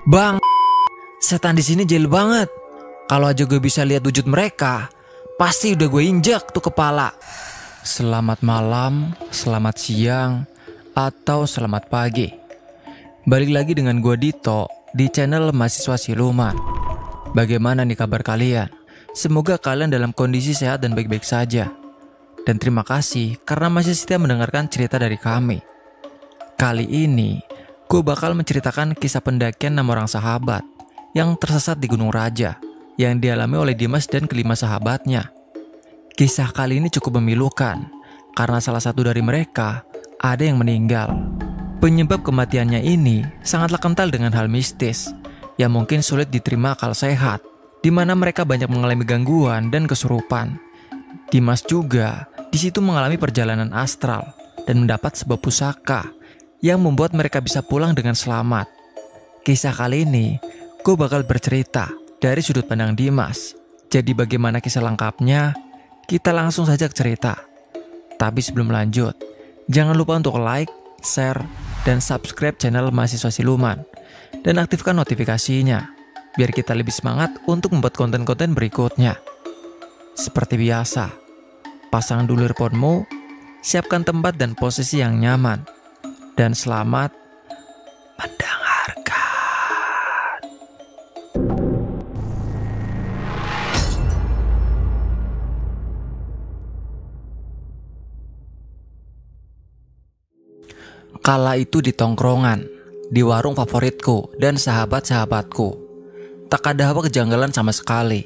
Bang, setan di sini jahil banget. Kalau aja gue bisa lihat wujud mereka, pasti udah gue injak tuh kepala. Selamat malam, selamat siang, atau selamat pagi. Balik lagi dengan gue Dito di channel Mahasiswa Siluman. Bagaimana nih kabar kalian? Semoga kalian dalam kondisi sehat dan baik-baik saja. Dan terima kasih karena masih setia mendengarkan cerita dari kami. Kali ini, gue bakal menceritakan kisah pendakian 6 orang sahabat yang tersesat di Gunung Raja yang dialami oleh Dimas dan kelima sahabatnya. Kisah kali ini cukup memilukan karena salah satu dari mereka ada yang meninggal. Penyebab kematiannya ini sangatlah kental dengan hal mistis yang mungkin sulit diterima akal sehat, di mana mereka banyak mengalami gangguan dan kesurupan. Dimas juga di situ mengalami perjalanan astral dan mendapat sebuah pusaka yang membuat mereka bisa pulang dengan selamat. Kisah kali ini, gue bakal bercerita dari sudut pandang Dimas. Jadi bagaimana kisah lengkapnya? Kita langsung saja ke cerita. Tapi sebelum lanjut, jangan lupa untuk like, share, dan subscribe channel Mahasiswa Siluman. Dan aktifkan notifikasinya, biar kita lebih semangat untuk membuat konten-konten berikutnya. Seperti biasa, pasang dulu earphone-mu, siapkan tempat dan posisi yang nyaman. Dan selamat mendengarkan. Kala itu di tongkrongan, di warung favoritku dan sahabat-sahabatku, tak ada apa kejanggalan sama sekali.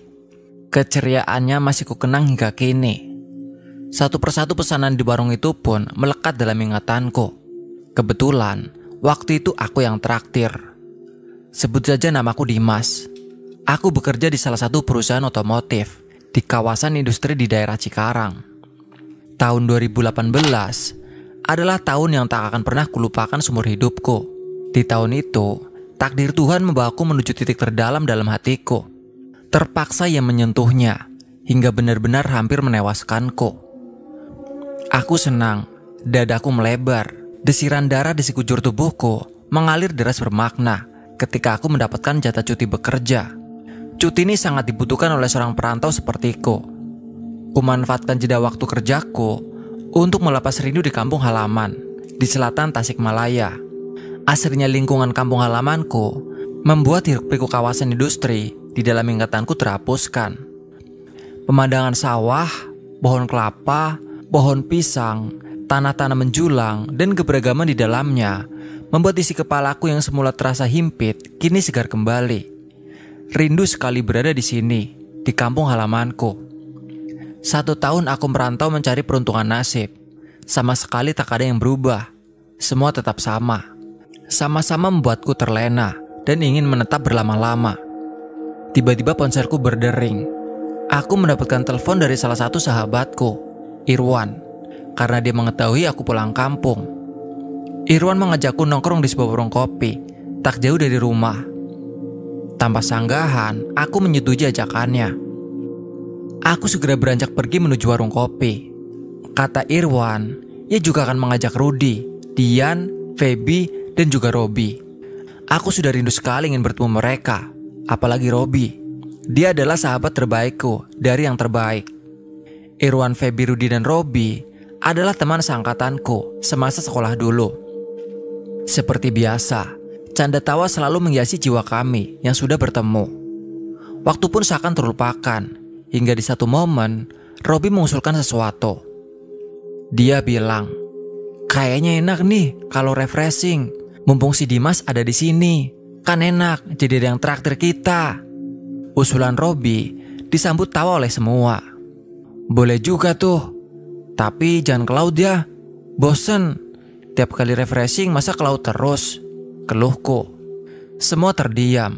Keceriaannya masih kukenang hingga kini. Satu persatu pesanan di warung itu pun melekat dalam ingatanku. Kebetulan, waktu itu aku yang traktir. Sebut saja namaku Dimas. Aku bekerja di salah satu perusahaan otomotif di kawasan industri di daerah Cikarang. Tahun 2018 adalah tahun yang tak akan pernah kulupakan seumur hidupku. Di tahun itu, takdir Tuhan membawaku menuju titik terdalam dalam hatiku. Terpaksa yang menyentuhnya, hingga benar-benar hampir menewaskanku. Aku senang, dadaku melebar. Desiran darah di sekujur tubuhku mengalir deras bermakna ketika aku mendapatkan jatah cuti bekerja. Cuti ini sangat dibutuhkan oleh seorang perantau sepertiku. Kumanfaatkan jeda waktu kerjaku untuk melepas rindu di kampung halaman di selatan Tasikmalaya. Asrinya lingkungan kampung halamanku membuat hiruk-pikuk kawasan industri di dalam ingatanku terhapuskan. Pemandangan sawah, pohon kelapa, pohon pisang, tanah-tanah menjulang, dan keberagaman di dalamnya membuat isi kepalaku yang semula terasa himpit kini segar kembali. Rindu sekali berada di sini, di kampung halamanku. 1 tahun aku merantau mencari peruntungan nasib. Sama sekali tak ada yang berubah. Semua tetap sama. Sama-sama membuatku terlena dan ingin menetap berlama-lama. Tiba-tiba ponselku berdering. Aku mendapatkan telepon dari salah satu sahabatku, Irwan. Karena dia mengetahui aku pulang kampung. Irwan mengajakku nongkrong di sebuah warung kopi tak jauh dari rumah. Tanpa sanggahan, aku menyetujui ajakannya. Aku segera beranjak pergi menuju warung kopi. Kata Irwan, ia juga akan mengajak Rudy, Dian, Feby, dan juga Robi. Aku sudah rindu sekali ingin bertemu mereka. Apalagi Robi. Dia adalah sahabat terbaikku dari yang terbaik. Irwan, Feby, Rudy, dan Robi adalah teman seangkatanku semasa sekolah dulu. Seperti biasa, canda tawa selalu menghiasi jiwa kami yang sudah bertemu. Waktu pun seakan terlupakan, hingga di satu momen, Robi mengusulkan sesuatu. Dia bilang, kayaknya enak nih kalau refreshing, mumpung si Dimas ada di sini. Kan enak jadi ada yang traktir kita. Usulan Robi disambut tawa oleh semua. Boleh juga tuh. Tapi jangan ke laut ya, bosen. Tiap kali refreshing masa ke laut terus, keluhku. Semua terdiam.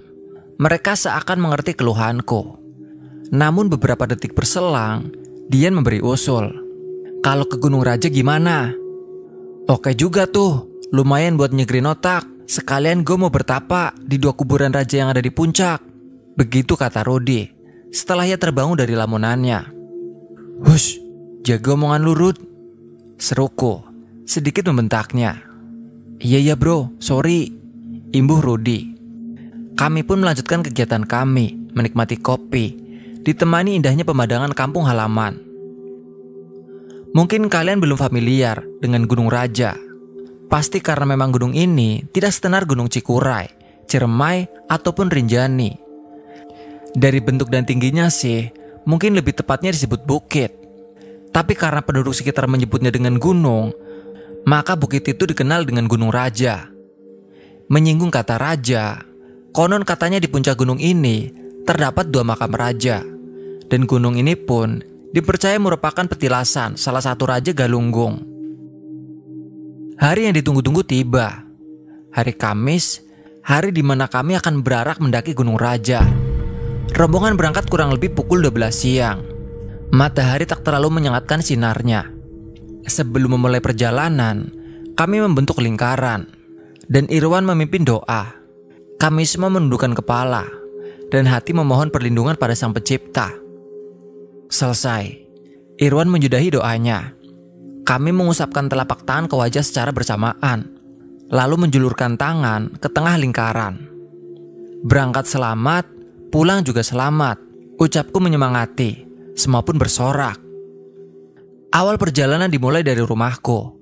Mereka seakan mengerti keluhanku. Namun beberapa detik berselang, Dian memberi usul. Kalau ke Gunung Raja gimana? Oke juga tuh, lumayan buat nyegerin otak. Sekalian gue mau bertapa di 2 kuburan raja yang ada di puncak. Begitu kata Rudy setelah ia terbangun dari lamunannya. Hush, jaga omongan lu, Rud, seruku, sedikit membentaknya. Iya bro, sorry, imbuh Rudy. Kami pun melanjutkan kegiatan kami, menikmati kopi, ditemani indahnya pemandangan kampung halaman. Mungkin kalian belum familiar dengan Gunung Raja. Pasti karena memang gunung ini tidak setenar Gunung Cikuray, Ciremai, ataupun Rinjani. Dari bentuk dan tingginya sih, mungkin lebih tepatnya disebut bukit. Tapi karena penduduk sekitar menyebutnya dengan gunung, maka bukit itu dikenal dengan Gunung Raja. Menyinggung kata raja, konon katanya di puncak gunung ini terdapat 2 makam raja. Dan gunung ini pun dipercaya merupakan petilasan salah satu raja Galunggung. Hari yang ditunggu-tunggu tiba. Hari Kamis, hari di mana kami akan berarak mendaki Gunung Raja. Rombongan berangkat kurang lebih pukul 12 siang. Matahari tak terlalu menyengatkan sinarnya. Sebelum memulai perjalanan, kami membentuk lingkaran, dan Irwan memimpin doa. Kami semua menundukkan kepala, dan hati memohon perlindungan pada Sang Pencipta. Selesai, Irwan menyudahi doanya. Kami mengusapkan telapak tangan ke wajah secara bersamaan, lalu menjulurkan tangan ke tengah lingkaran. Berangkat selamat, pulang juga selamat, ucapku menyemangati. Semua pun bersorak. Awal perjalanan dimulai dari rumahku.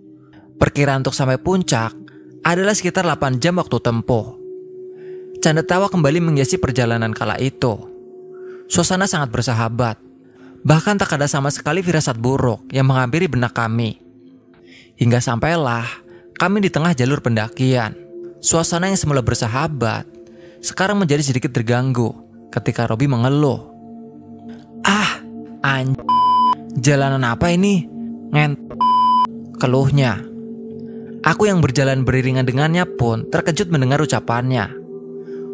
Perkiraan untuk sampai puncak adalah sekitar 8 jam waktu tempuh. Canda tawa kembali menghiasi perjalanan kala itu. Suasana sangat bersahabat. Bahkan tak ada sama sekali firasat buruk yang menghampiri benak kami. Hingga sampailah kami di tengah jalur pendakian. Suasana yang semula bersahabat sekarang menjadi sedikit terganggu ketika Robi mengeluh. Jalanan apa ini? Keluhnya. Aku yang berjalan beriringan dengannya pun terkejut mendengar ucapannya.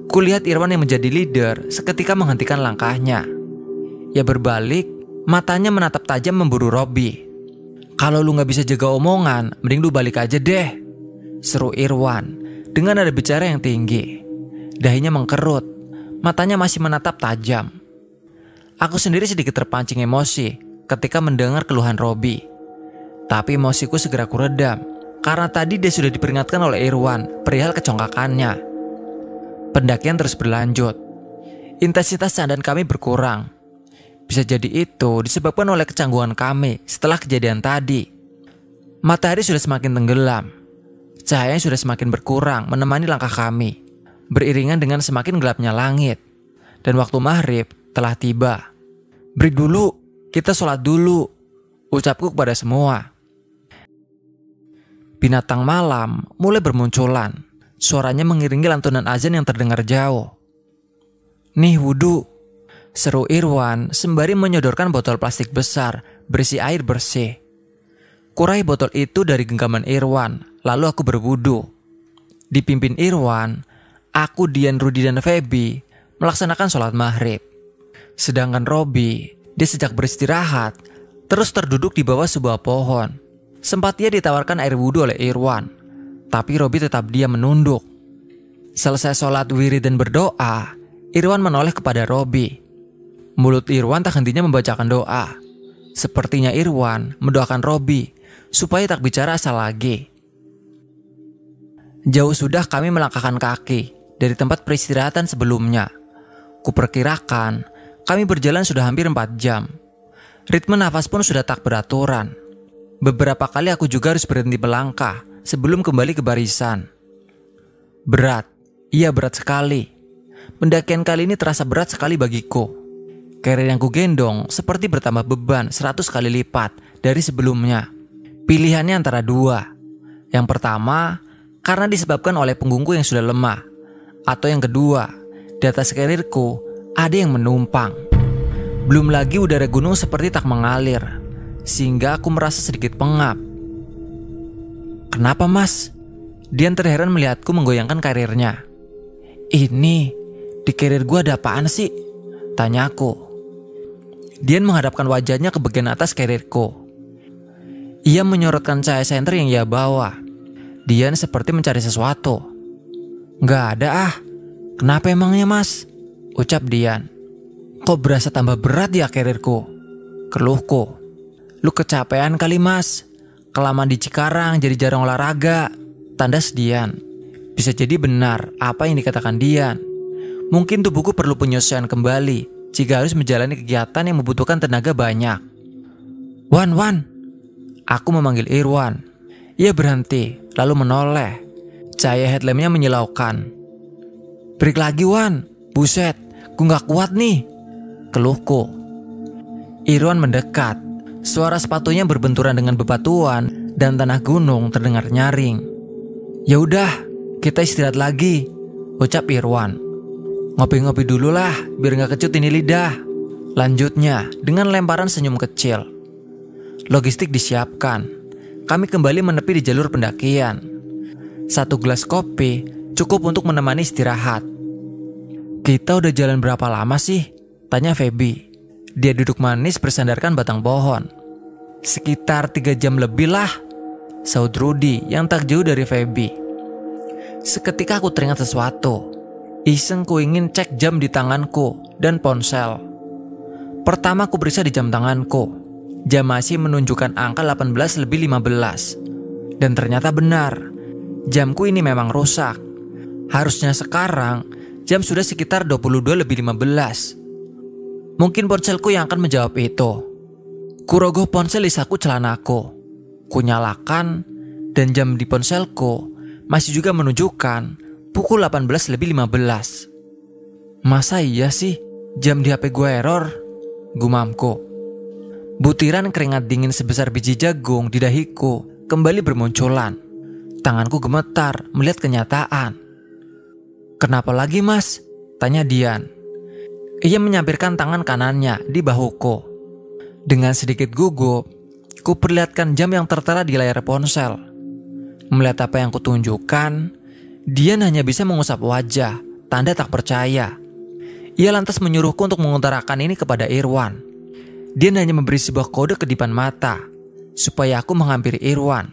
Kulihat Irwan yang menjadi leader seketika menghentikan langkahnya. Ia berbalik, matanya menatap tajam memburu Robi. Kalau lu gak bisa jaga omongan, mending lu balik aja deh, seru Irwan dengan nada bicara yang tinggi. Dahinya mengkerut, matanya masih menatap tajam. Aku sendiri sedikit terpancing emosi ketika mendengar keluhan Robi. Tapi emosiku segera kuredam karena tadi dia sudah diperingatkan oleh Irwan perihal kecongkakannya. Pendakian terus berlanjut. Intensitas candaan kami berkurang. Bisa jadi itu disebabkan oleh kecanggungan kami setelah kejadian tadi. Matahari sudah semakin tenggelam. Cahayanya sudah semakin berkurang menemani langkah kami, beriringan dengan semakin gelapnya langit. Dan waktu maghrib telah tiba. Break dulu, kita sholat dulu, ucapku kepada semua. Binatang malam mulai bermunculan. Suaranya mengiringi lantunan azan yang terdengar jauh. Nih wudhu, seru Irwan sembari menyodorkan botol plastik besar berisi air bersih. Kurai botol itu dari genggaman Irwan, lalu aku berwudhu. Dipimpin Irwan, aku, Dian, Rudi, dan Feby melaksanakan sholat maghrib. Sedangkan Robi, dia sejak beristirahat, terus terduduk di bawah sebuah pohon. Sempat ia ditawarkan air wudhu oleh Irwan, tapi Robi tetap diam menunduk. Selesai sholat wirid dan berdoa, Irwan menoleh kepada Robi. Mulut Irwan tak hentinya membacakan doa. Sepertinya Irwan mendoakan Robi supaya tak bicara asal lagi. Jauh sudah kami melangkahkan kaki dari tempat peristirahatan sebelumnya. Kuperkirakan kami berjalan sudah hampir 4 jam. Ritme nafas pun sudah tak beraturan. Beberapa kali aku juga harus berhenti melangkah sebelum kembali ke barisan. Berat, iya berat sekali. Pendakian kali ini terasa berat sekali bagiku. Carrier yang kugendong seperti bertambah beban 100 kali lipat dari sebelumnya. Pilihannya antara 2. Yang pertama, karena disebabkan oleh punggungku yang sudah lemah. Atau yang kedua, di atas carrierku ada yang menumpang. Belum lagi udara gunung seperti tak mengalir, sehingga aku merasa sedikit pengap. Kenapa mas? Dian terheran melihatku menggoyangkan karirnya. Ini, di karir gua ada apaan sih? Tanyaku. Dian menghadapkan wajahnya ke bagian atas karirku. Ia menyorotkan cahaya senter yang ia bawa. Dian seperti mencari sesuatu. Gak ada ah. Kenapa emangnya mas? Ucap Dian. Kok berasa tambah berat ya karirku? Keluhku. Lu kecapean kali mas. Kelamaan di Cikarang jadi jarang olahraga. Tandas Dian. Bisa jadi benar apa yang dikatakan Dian. Mungkin tubuhku perlu penyesuaian kembali jika harus menjalani kegiatan yang membutuhkan tenaga banyak. Wan, Wan. Aku memanggil Irwan. Ia berhenti, lalu menoleh. Cahaya headlampnya menyilaukan. Break lagi, Wan. Buset, gue gak kuat nih, keluhku. Irwan mendekat. Suara sepatunya berbenturan dengan bebatuan dan tanah gunung terdengar nyaring. Ya udah, kita istirahat lagi, ucap Irwan. Ngopi-ngopi dulu lah, biar gak kecut ini lidah, lanjutnya dengan lemparan senyum kecil. Logistik disiapkan. Kami kembali menepi di jalur pendakian. 1 gelas kopi cukup untuk menemani istirahat. Kita udah jalan berapa lama sih? Tanya Feby. Dia duduk manis bersandarkan batang pohon. Sekitar 3 jam lebih lah, saud Rudy yang tak jauh dari Feby. Seketika aku teringat sesuatu. Iseng ku ingin cek jam di tanganku dan ponsel. Pertama aku periksa di jam tanganku. Jam masih menunjukkan angka 18:15. Dan ternyata benar. Jamku ini memang rusak. Harusnya sekarang jam sudah sekitar 22:15. Mungkin ponselku yang akan menjawab itu. Kurogoh ponsel di saku celanaku. Kunyalakan dan jam di ponselku masih juga menunjukkan pukul 18:15. Masa iya sih jam di HP gue error? Gumamku. Butiran keringat dingin sebesar biji jagung di dahiku kembali bermunculan. Tanganku gemetar melihat kenyataan. Kenapa lagi, Mas? Tanya Dian. Ia menyampirkan tangan kanannya di bahuku. Dengan sedikit gugup, ku perlihatkan jam yang tertera di layar ponsel. Melihat apa yang kutunjukkan, Dian hanya bisa mengusap wajah, tanda tak percaya. Ia lantas menyuruhku untuk mengutarakan ini kepada Irwan. Dian hanya memberi sebuah kode kedipan mata, supaya aku menghampiri Irwan.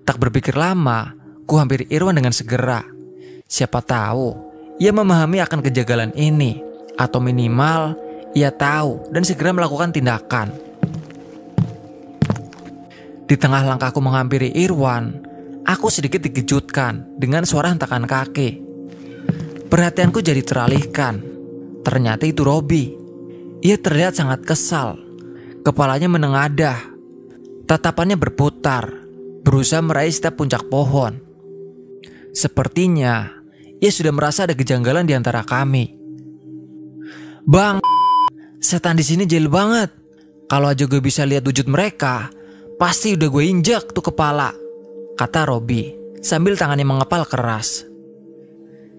Tak berpikir lama, ku hampiri Irwan dengan segera. Siapa tahu, ia memahami akan kejagalan ini, atau minimal, ia tahu dan segera melakukan tindakan. Di tengah langkahku menghampiri Irwan, aku sedikit dikejutkan dengan suara hentakan kaki. Perhatianku jadi teralihkan. Ternyata itu Robi. Ia terlihat sangat kesal. Kepalanya menengadah. Tatapannya berputar, berusaha meraih setiap puncak pohon. Sepertinya ia sudah merasa ada kejanggalan di antara kami. Bang, setan di sini jahil banget. Kalau aja gue bisa lihat wujud mereka, pasti udah gue injak tuh kepala, kata Robi sambil tangannya mengepal keras.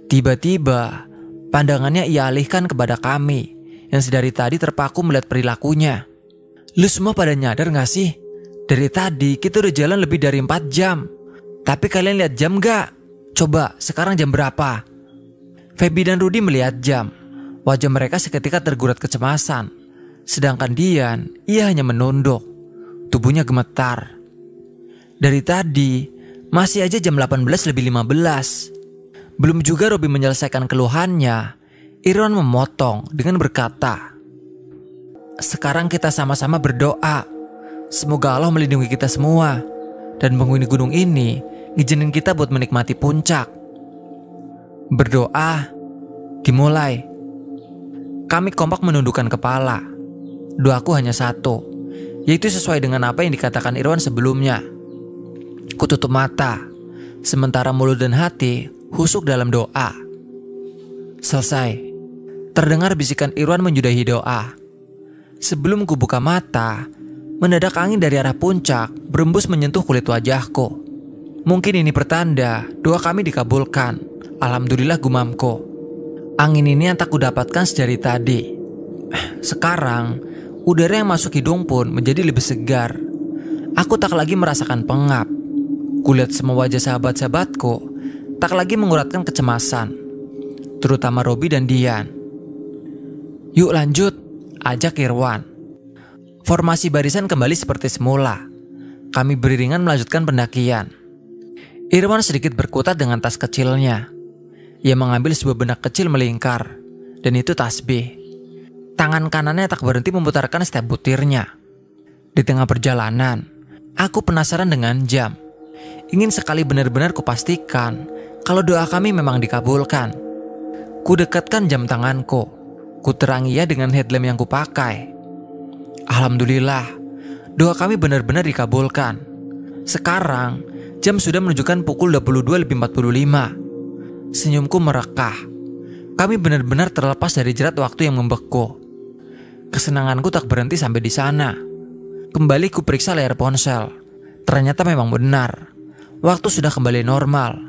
Tiba-tiba pandangannya ia alihkan kepada kami yang sedari tadi terpaku melihat perilakunya. Lu semua pada nyadar gak sih? Dari tadi kita udah jalan lebih dari 4 jam. Tapi kalian lihat jam gak? Coba sekarang jam berapa? Feby dan Rudy melihat jam. Wajah mereka seketika tergurat kecemasan. Sedangkan Dian, ia hanya menunduk. Tubuhnya gemetar. Dari tadi masih aja jam 18:15. Belum juga Robi menyelesaikan keluhannya, Irwan memotong dengan berkata, sekarang kita sama-sama berdoa. Semoga Allah melindungi kita semua dan penghuni gunung ini ngizinin kita buat menikmati puncak. Berdoa dimulai. Kami kompak menundukkan kepala. Doaku hanya satu, yaitu sesuai dengan apa yang dikatakan Irwan sebelumnya. Kututup mata, sementara mulut dan hati husuk dalam doa. Selesai. Terdengar bisikan Irwan menyudahi doa. Sebelum ku buka mata, mendadak angin dari arah puncak berembus menyentuh kulit wajahku. Mungkin ini pertanda doa kami dikabulkan. Alhamdulillah, gumamku. Angin ini yang tak kudapatkan sedari tadi. Sekarang, udara yang masuk hidung pun menjadi lebih segar. Aku tak lagi merasakan pengap. Kulihat semua wajah sahabat-sahabatku tak lagi menguratkan kecemasan, terutama Robi dan Dian. Yuk lanjut, ajak Irwan. Formasi barisan kembali seperti semula. Kami beriringan melanjutkan pendakian. Irwan sedikit berkutat dengan tas kecilnya. Ia mengambil sebuah benak kecil melingkar, dan itu tasbih. Tangan kanannya tak berhenti memutarkan setiap butirnya. Di tengah perjalanan, aku penasaran dengan jam. Ingin sekali benar-benar kupastikan kalau doa kami memang dikabulkan. Ku dekatkan jam tanganku. Ku terangi ia dengan headlamp yang kupakai. Alhamdulillah, doa kami benar-benar dikabulkan. Sekarang, jam sudah menunjukkan pukul 22.45. Senyumku merekah. Kami benar-benar terlepas dari jerat waktu yang membeku. Kesenanganku tak berhenti sampai di sana. Kembali ku periksa layar ponsel. Ternyata memang benar. Waktu sudah kembali normal.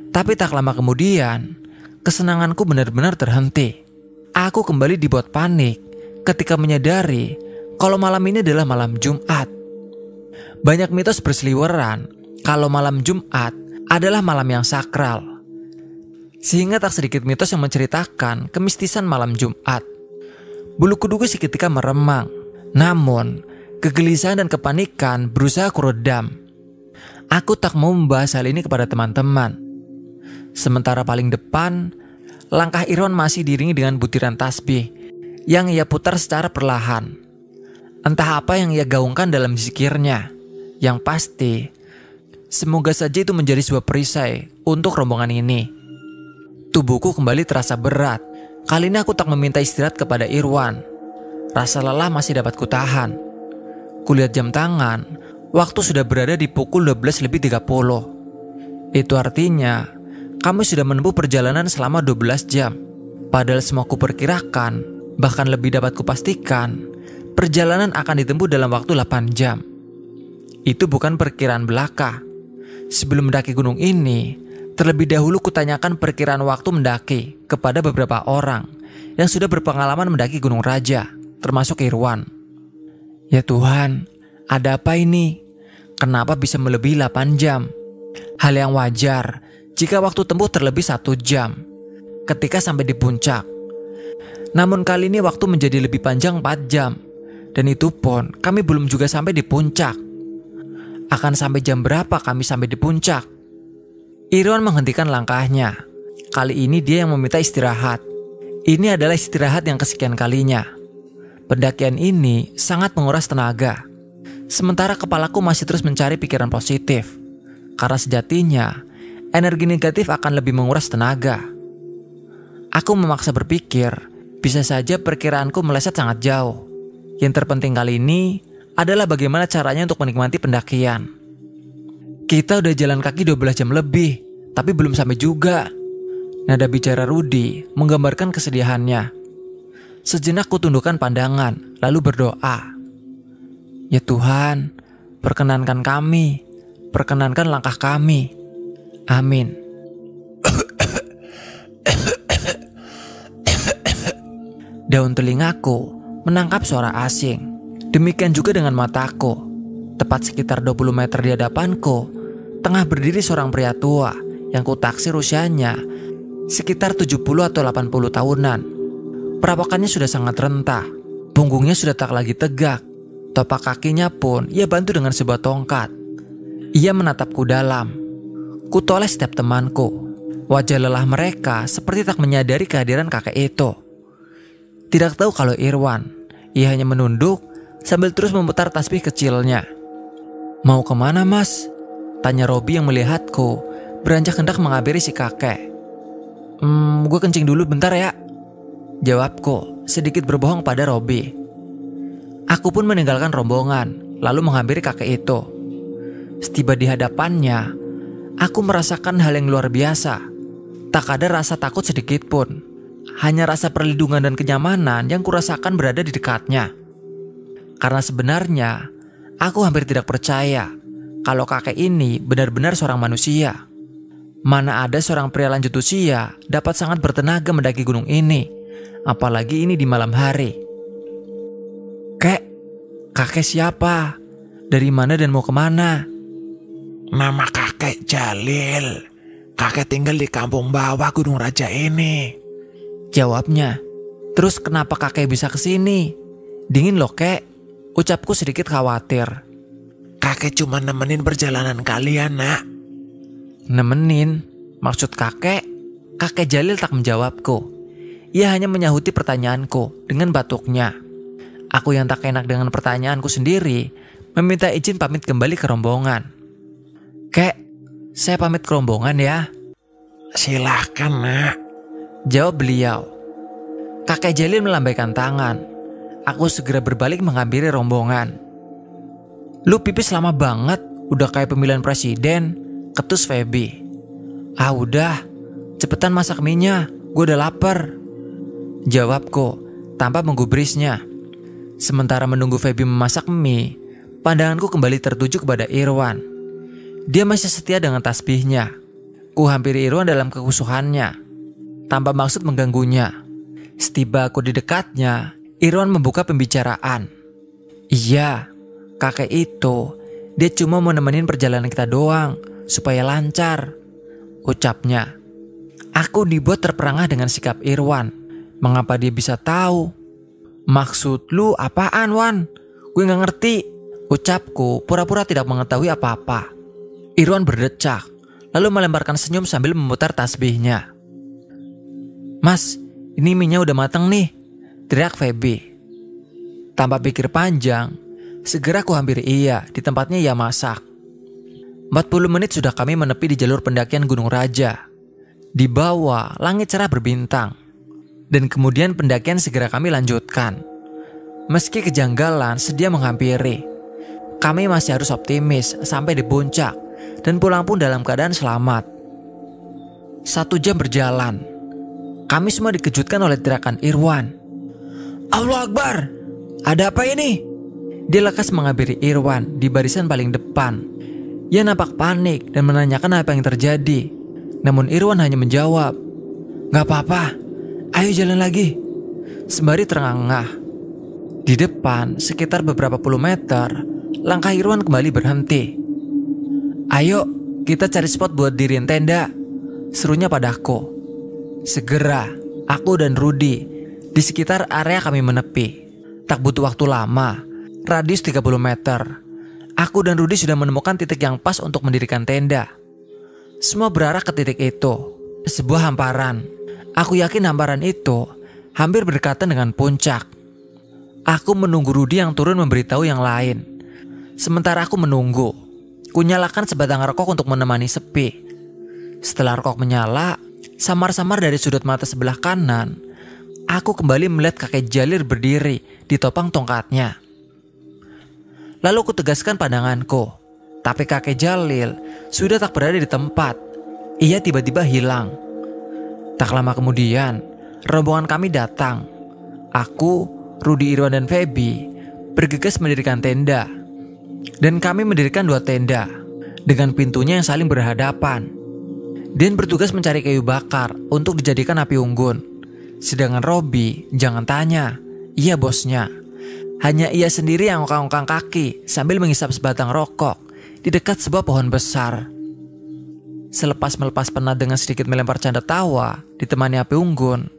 Tapi tak lama kemudian, kesenanganku benar-benar terhenti. Aku kembali dibuat panik ketika menyadari kalau malam ini adalah malam Jumat. Banyak mitos berseliweran kalau malam Jumat adalah malam yang sakral. Sehingga tak sedikit mitos yang menceritakan kemistisan malam Jumat. Bulu kuduku seketika meremang. Namun, kegelisahan dan kepanikan berusaha kuredam. Aku tak mau membahas hal ini kepada teman-teman. Sementara paling depan, langkah Irwan masih diiringi dengan butiran tasbih yang ia putar secara perlahan. Entah apa yang ia gaungkan dalam zikirnya. Yang pasti, semoga saja itu menjadi sebuah perisai untuk rombongan ini. Tubuhku kembali terasa berat. Kali ini aku tak meminta istirahat kepada Irwan. Rasa lelah masih dapat kutahan. Kulihat jam tangan, waktu sudah berada di pukul 12.30. Itu artinya, kami sudah menempuh perjalanan selama 12 jam. Padahal semua kuperkirakan, bahkan lebih dapat kupastikan, perjalanan akan ditempuh dalam waktu 8 jam. Itu bukan perkiraan belaka. Sebelum mendaki gunung ini, terlebih dahulu kutanyakan perkiraan waktu mendaki kepada beberapa orang yang sudah berpengalaman mendaki Gunung Raja, termasuk Irwan. Ya Tuhan, ada apa ini? Kenapa bisa melebihi 8 jam? Hal yang wajar jika waktu tempuh terlebih 1 jam ketika sampai di puncak. Namun kali ini waktu menjadi lebih panjang 4 jam. Dan itu pun kami belum juga sampai di puncak. Akan sampai jam berapa kami sampai di puncak? Irwan menghentikan langkahnya. Kali ini dia yang meminta istirahat. Ini adalah istirahat yang kesekian kalinya. Pendakian ini sangat menguras tenaga. Sementara kepalaku masih terus mencari pikiran positif. Karena sejatinya, energi negatif akan lebih menguras tenaga. Aku memaksa berpikir, bisa saja perkiraanku meleset sangat jauh. Yang terpenting kali ini adalah bagaimana caranya untuk menikmati pendakian. Kita udah jalan kaki 12 jam lebih, tapi belum sampai juga. Nada bicara Rudi menggambarkan kesedihannya. Sejenak kutundukkan pandangan, lalu berdoa. Ya Tuhan, perkenankan kami, perkenankan langkah kami. Amin. Daun telingaku menangkap suara asing. Demikian juga dengan mataku. Tepat sekitar 20 meter di hadapanku, tengah berdiri seorang pria tua yang kutaksir usianya sekitar 70 atau 80 tahunan. Perawakannya sudah sangat rentah. Punggungnya sudah tak lagi tegak. Topak kakinya pun ia bantu dengan sebuah tongkat. Ia menatapku dalam. Kutoleh setiap temanku. Wajah lelah mereka seperti tak menyadari kehadiran kakek itu. Tidak tahu kalau Irwan. Ia hanya menunduk sambil terus memutar tasbih kecilnya. Mau kemana mas? Tanya Robi yang melihatku beranjak hendak menghampiri si kakek. Gue kencing dulu bentar ya. Jawabku sedikit berbohong pada Robi. Aku pun meninggalkan rombongan lalu menghampiri kakek itu. Setiba di hadapannya, aku merasakan hal yang luar biasa. Tak ada rasa takut sedikit pun. Hanya rasa perlindungan dan kenyamanan yang kurasakan berada di dekatnya. Karena sebenarnya, aku hampir tidak percaya kalau kakek ini benar-benar seorang manusia. Mana ada seorang pria lanjut usia dapat sangat bertenaga mendaki gunung ini, apalagi ini di malam hari. Kakek siapa? Dari mana dan mau kemana? Nama kakek Jalil. Kakek tinggal di kampung bawah Gunung Raja ini. Jawabnya. Terus kenapa kakek bisa kesini? Dingin loh kek. Ucapku sedikit khawatir. Kakek cuma nemenin perjalanan kalian nak. Nemenin? Maksud kakek? Kakek Jalil tak menjawabku. Ia hanya menyahuti pertanyaanku dengan batuknya. Aku yang tak enak dengan pertanyaanku sendiri meminta izin pamit kembali ke rombongan. Kek, saya pamit ke rombongan ya. Silahkan nak. Jawab beliau. Kakek Jalil melambaikan tangan. Aku segera berbalik menghampiri rombongan. Lu pipis lama banget, udah kayak pemilihan presiden, ketus Feby. Ah udah, cepetan masak mie-nya, gue udah lapar. Jawabku tanpa menggubrisnya. Sementara menunggu Feby memasak mie, pandanganku kembali tertuju kepada Irwan. Dia masih setia dengan tasbihnya. Ku hampiri Irwan dalam kekusuhannya, tanpa maksud mengganggunya. Setiba aku di dekatnya, Irwan membuka pembicaraan. Iya, kakek itu, dia cuma mau nemenin perjalanan kita doang, supaya lancar, ucapnya. Aku dibuat terperangah dengan sikap Irwan. Mengapa dia bisa tahu? Maksud lu apaan, Wan? Gue gak ngerti, ucapku pura-pura tidak mengetahui apa-apa. Irwan berdecak, lalu melemparkan senyum sambil memutar tasbihnya. Mas, ini mie-nya udah matang nih, teriak Feby. Tanpa pikir panjang, segera ku hampiri ia di tempatnya ia masak. 40 menit sudah kami menepi di jalur pendakian Gunung Raja. Di bawah, langit cerah berbintang. Dan kemudian pendakian segera kami lanjutkan. Meski kejanggalan sedia menghampiri, kami masih harus optimis sampai di puncak dan pulang pun dalam keadaan selamat. 1 jam berjalan. Kami semua dikejutkan oleh teriakan Irwan. Allahu Akbar, ada apa ini? Dia lekas menghampiri Irwan di barisan paling depan. Ia nampak panik dan menanyakan apa yang terjadi. Namun Irwan hanya menjawab, "Gak apa-apa, ayo jalan lagi," sembari terengah-engah. Di depan, sekitar beberapa puluh meter, langkah Irwan kembali berhenti. "Ayo, kita cari spot buat diriin tenda," serunya padaku. Segera, aku dan Rudi di sekitar area kami menepi. Tak butuh waktu lama, radius 30 meter. Aku dan Rudi sudah menemukan titik yang pas untuk mendirikan tenda. Semua berarah ke titik itu, sebuah hamparan. Aku yakin hamparan itu hampir berdekatan dengan puncak. Aku menunggu Rudi yang turun memberitahu yang lain. Sementara aku menunggu, ku nyalakan sebatang rokok untuk menemani sepi. Setelah rokok menyala, samar-samar dari sudut mata sebelah kanan, aku kembali melihat kakek Jalil berdiri di topang tongkatnya. Lalu ku tegaskan pandanganku, tapi kakek Jalil sudah tak berada di tempat. Ia tiba-tiba hilang. Tak lama kemudian, rombongan kami datang. Aku, Rudi, Irwan, dan Feby bergegas mendirikan tenda. Dan kami mendirikan 2 tenda dengan pintunya yang saling berhadapan. Dan bertugas mencari kayu bakar untuk dijadikan api unggun. Sedangkan Robi, jangan tanya, ia bosnya. Hanya ia sendiri yang ongkang-ongkang kaki sambil menghisap sebatang rokok di dekat sebuah pohon besar. Selepas melepas penat dengan sedikit melempar canda tawa ditemani api unggun,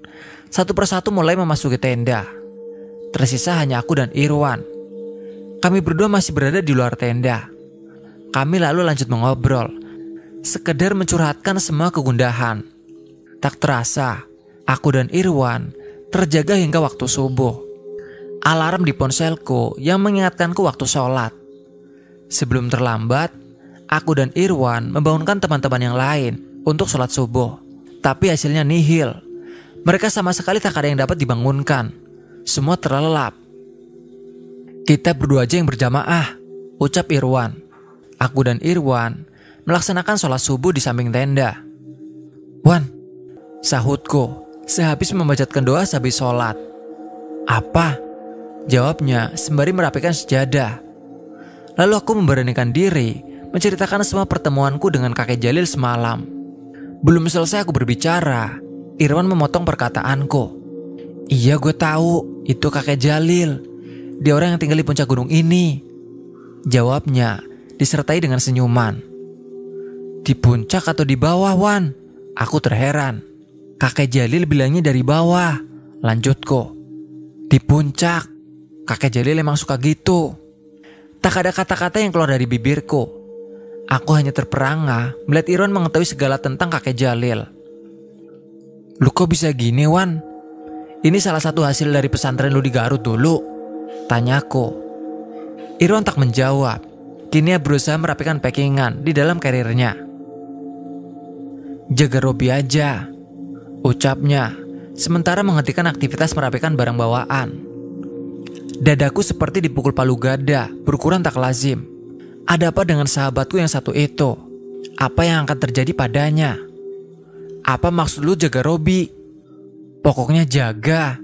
satu persatu mulai memasuki tenda. Tersisa hanya aku dan Irwan. Kami berdua masih berada di luar tenda. Kami lalu lanjut mengobrol, sekedar mencurhatkan semua kegundahan. Tak terasa, aku dan Irwan terjaga hingga waktu subuh. Alarm di ponselku yang mengingatkanku waktu sholat. Sebelum terlambat, aku dan Irwan membangunkan teman-teman yang lain untuk sholat subuh. Tapi hasilnya nihil. Mereka sama sekali tak ada yang dapat dibangunkan. Semua terlelap. Kita berdua aja yang berjamaah, ucap Irwan. Aku dan Irwan melaksanakan sholat subuh di samping tenda. Wan, sahutku sehabis membacakan doa sehabis sholat. Apa? Jawabnya sembari merapikan sejadah. Lalu aku memberanikan diri menceritakan semua pertemuanku dengan kakek Jalil semalam. Belum selesai aku berbicara, Irwan memotong perkataanku. Iya, gue tahu itu kakek Jalil. Dia orang yang tinggal di puncak gunung ini, jawabnya disertai dengan senyuman. Di puncak atau di bawah, Wan? Aku terheran. Kakek Jalil bilangnya dari bawah, lanjutku. Di puncak. Kakek Jalil emang suka gitu. Tak ada kata-kata yang keluar dari bibirku. Aku hanya terperangah melihat Irwan mengetahui segala tentang kakek Jalil. Lu kok bisa gini, Wan? Ini salah satu hasil dari pesantren lu di Garut dulu, tanyaku. Irwan tak menjawab. Kini ia berusaha merapikan packingan di dalam karirnya. Jaga Robi aja. ucapnya, sementara menghentikan aktivitas merapikan barang bawaan. Dadaku seperti dipukul palu gada, berukuran tak lazim. Ada apa dengan sahabatku yang satu itu? Apa yang akan terjadi padanya? Apa maksud lu jaga Robi? Pokoknya jaga,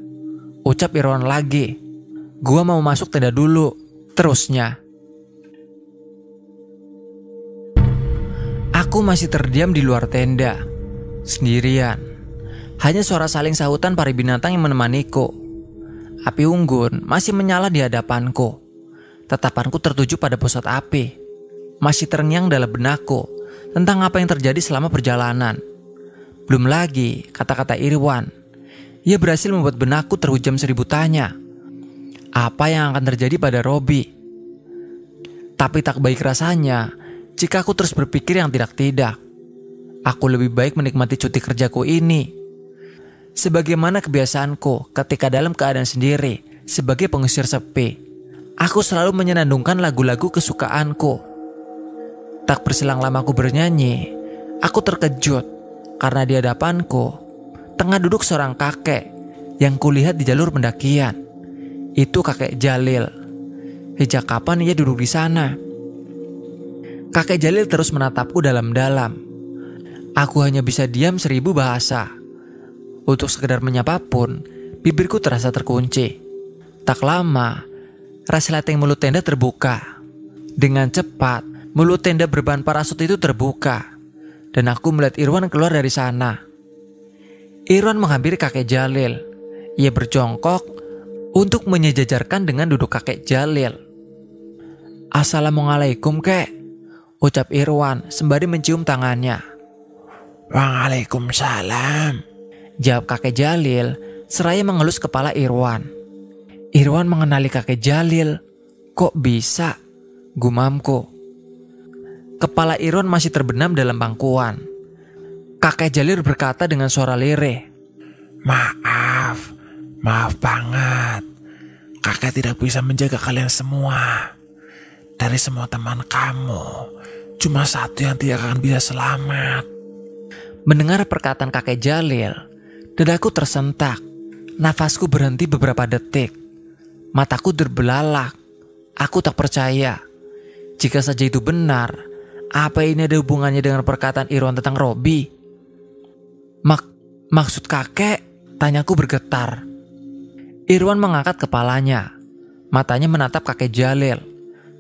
ucap Irwan lagi. Gua mau masuk tenda dulu, terusnya. Aku masih terdiam di luar tenda, sendirian. Hanya suara saling sahutan para binatang yang menemaniku. Api unggun masih menyala di hadapanku. Tatapanku tertuju pada pusat api. Masih terngiang dalam benakku tentang apa yang terjadi selama perjalanan. Belum lagi kata-kata Irwan. Ia berhasil membuat benakku terhujam 1000 tanya. Apa yang akan terjadi pada Robi? Tapi tak baik rasanya jika aku terus berpikir yang tidak-tidak. Aku lebih baik menikmati cuti kerjaku ini. Sebagaimana kebiasaanku ketika dalam keadaan sendiri sebagai pengusir sepi, aku selalu menyenandungkan lagu-lagu kesukaanku. Tak berselang lama aku bernyanyi, aku terkejut karena di hadapanku tengah duduk seorang kakek yang kulihat di jalur pendakian. Itu kakek Jalil. Sejak kapan ia duduk di sana? Kakek Jalil terus menatapku dalam-dalam. Aku hanya bisa diam 1000 bahasa. Untuk sekedar menyapa pun, bibirku terasa terkunci. Tak lama, resleting mulut tenda terbuka. Dengan cepat, mulut tenda berbahan parasut itu terbuka. Dan aku melihat Irwan keluar dari sana. Irwan menghampiri kakek Jalil. Ia berjongkok untuk menyejajarkan dengan duduk kakek Jalil. Assalamualaikum kek, ucap Irwan sembari mencium tangannya. Waalaikumsalam, jawab kakek Jalil seraya mengelus kepala Irwan. Irwan mengenali kakek Jalil. Kok bisa? Gumamku. Kepala Irwan masih terbenam dalam pangkuan. Kakek Jalil berkata dengan suara lirih. Maaf banget. Kakek tidak bisa menjaga kalian semua. Dari semua teman kamu, cuma satu yang tidak akan bisa selamat. Mendengar perkataan kakek Jalil, dadaku tersentak. Nafasku berhenti beberapa detik. Mataku terbelalak. Aku tak percaya. Jika saja itu benar, apa ini ada hubungannya dengan perkataan Irwan tentang Robi? Maksud kakek? Tanyaku bergetar. Irwan mengangkat kepalanya. Matanya menatap kakek Jalil.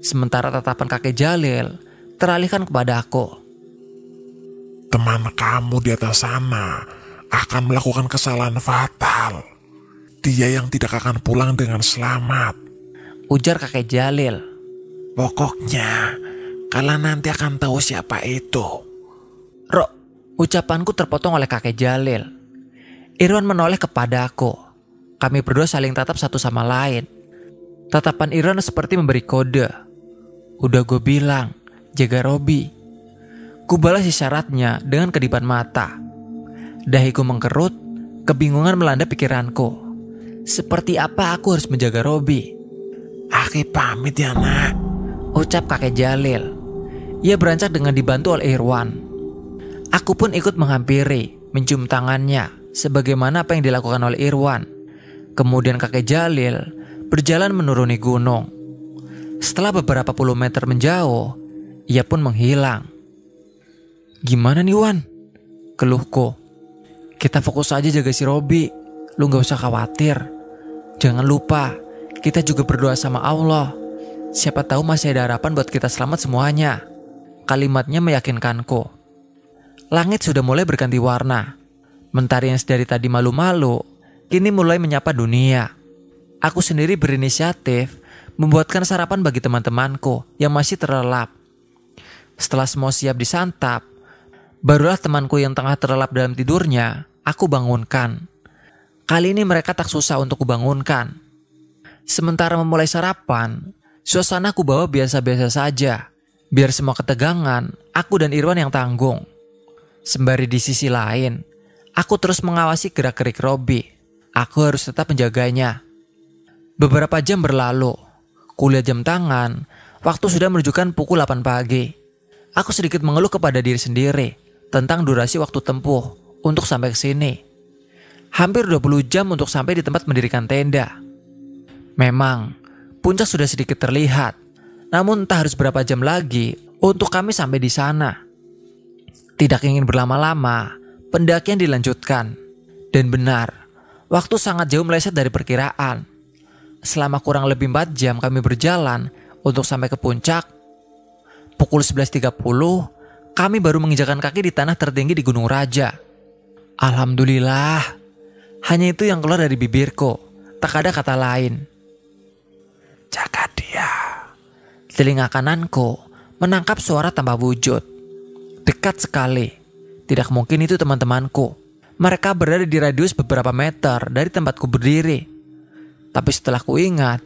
Sementara tatapan kakek Jalil teralihkan kepada aku. Teman kamu di atas sana akan melakukan kesalahan fatal. Dia yang tidak akan pulang dengan selamat, ujar kakek Jalil. Pokoknya kalian nanti akan tahu siapa itu. Ucapanku terpotong oleh kakek Jalil. Irwan menoleh kepada aku. Kami berdua saling tatap satu sama lain. Tatapan Irwan seperti memberi kode. Udah gue bilang, jaga Robi. Ku balas isyaratnya dengan kedipan mata. Dahiku mengkerut, kebingungan melanda pikiranku. Seperti apa aku harus menjaga Robi? Aki pamit ya nak, ucap kakek Jalil. Ia beranjak dengan dibantu oleh Irwan. Aku pun ikut menghampiri, mencium tangannya, sebagaimana apa yang dilakukan oleh Irwan. Kemudian kakek Jalil berjalan menuruni gunung. Setelah beberapa puluh meter menjauh, ia pun menghilang. Gimana nih Wan? Keluhku. Kita fokus aja jaga si Robi. Lu gak usah khawatir. Jangan lupa, kita juga berdoa sama Allah. Siapa tahu masih ada harapan buat kita selamat semuanya. Kalimatnya meyakinkanku. Langit sudah mulai berganti warna. Mentari yang sedari tadi malu-malu, kini mulai menyapa dunia. Aku sendiri berinisiatif membuatkan sarapan bagi teman-temanku yang masih terlelap. Setelah semua siap disantap, barulah temanku yang tengah terlelap dalam tidurnya, aku bangunkan. Kali ini mereka tak susah untuk kubangunkan. Sementara memulai sarapan, suasana aku bawa biasa-biasa saja. Biar semua ketegangan, aku dan Irwan yang tanggung. Sembari di sisi lain, aku terus mengawasi gerak-gerik Robi. Aku harus tetap menjaganya. Beberapa jam berlalu. Kulihat jam tangan, waktu sudah menunjukkan pukul 8 pagi. Aku sedikit mengeluh kepada diri sendiri tentang durasi waktu tempuh untuk sampai ke sini. Hampir 20 jam untuk sampai di tempat mendirikan tenda. Memang, puncak sudah sedikit terlihat. Namun entah harus berapa jam lagi untuk kami sampai di sana. Tidak ingin berlama-lama, pendakian dilanjutkan. Dan benar, waktu sangat jauh meleset dari perkiraan. Selama kurang lebih 4 jam kami berjalan untuk sampai ke puncak. Pukul 11.30, kami baru menginjakan kaki di tanah tertinggi di Gunung Raja. Alhamdulillah, hanya itu yang keluar dari bibirku, tak ada kata lain. Jaga dia. Telinga kananku menangkap suara tanpa wujud. Dekat sekali. Tidak mungkin itu teman-temanku. Mereka berada di radius beberapa meter dari tempatku berdiri. Tapi setelah ku ingat,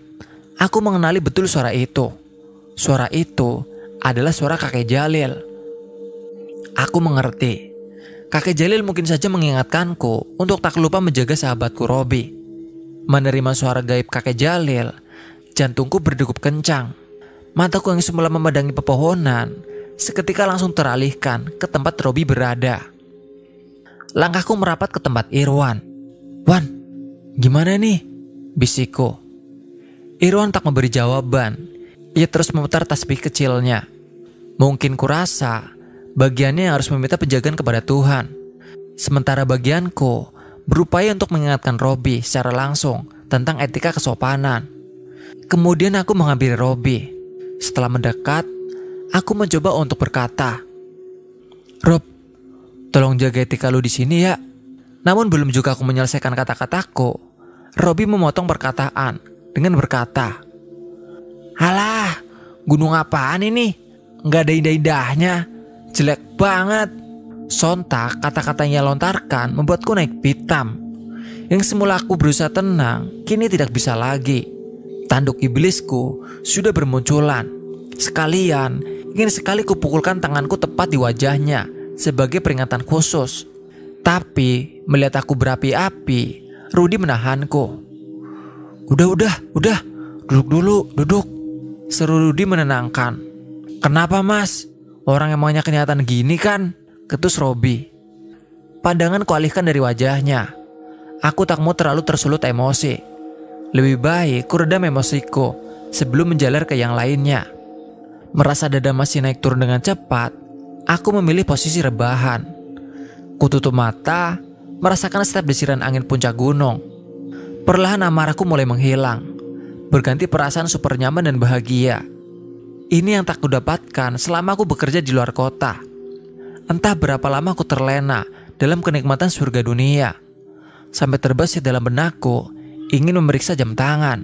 aku mengenali betul suara itu. Suara itu adalah suara kakek Jalil. Aku mengerti. Kakek Jalil mungkin saja mengingatkanku untuk tak lupa menjaga sahabatku Robi. Menerima suara gaib kakek Jalil, jantungku berdegup kencang. Mataku yang semula memandangi pepohonan seketika langsung teralihkan ke tempat Robi berada. Langkahku merapat ke tempat Irwan. "Wan, gimana nih?" bisikku. Irwan tak memberi jawaban. Ia terus memutar tasbih kecilnya. Mungkin kurasa bagiannya yang harus meminta penjagaan kepada Tuhan. Sementara bagianku berupaya untuk mengingatkan Robi secara langsung tentang etika kesopanan. Kemudian aku menghampiri Robi. Setelah mendekat, aku mencoba untuk berkata, "Rob, tolong jaga etika lu di sini ya." Namun belum juga aku menyelesaikan kata-kataku, Robi memotong perkataan dengan berkata, "Alah, gunung apaan ini? Nggak ada indah-indahnya. Jelek banget." Sontak kata-katanya lontarkan membuatku naik pitam. Yang semula aku berusaha tenang, kini tidak bisa lagi. Tanduk iblisku sudah bermunculan. Sekalian, ingin sekali kupukulkan tanganku tepat di wajahnya sebagai peringatan khusus. Tapi, melihat aku berapi-api, Rudi menahanku. Udah, duduk. Seru Rudi menenangkan. "Kenapa mas? Orang emangnya kenyataan gini kan?" ketus Robi. Pandangan kualihkan dari wajahnya. Aku tak mau terlalu tersulut emosi. Lebih baik ku redam emosiku sebelum menjalar ke yang lainnya. Merasa dada masih naik turun dengan cepat, aku memilih posisi rebahan. Ku tutup mata, merasakan setiap desiran angin puncak gunung. Perlahan amarahku mulai menghilang, berganti perasaan super nyaman dan bahagia. Ini yang tak kudapatkan selama aku bekerja di luar kota. Entah berapa lama aku terlena dalam kenikmatan surga dunia, sampai terbesit dalam benakku ingin memeriksa jam tangan.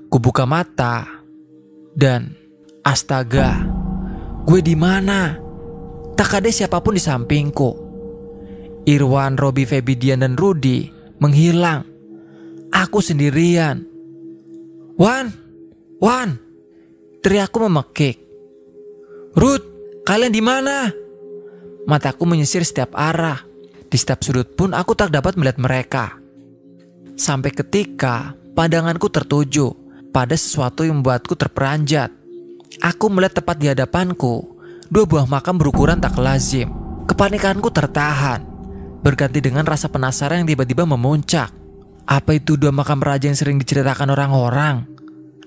Ku buka mata dan astaga, gue di mana? Tak ada siapapun di sampingku. Irwan, Robi, Febidian, dan Rudi menghilang. Aku sendirian. Wan, teriakku memekik. "Rud, kalian di mana?" Mataku menyisir setiap arah. Di setiap sudut pun aku tak dapat melihat mereka. Sampai ketika pandanganku tertuju pada sesuatu yang membuatku terperanjat. Aku melihat tepat di hadapanku 2 buah makam berukuran tak lazim. Kepanikanku tertahan, berganti dengan rasa penasaran yang tiba-tiba memuncak. Apa itu 2 makam raja yang sering diceritakan orang-orang?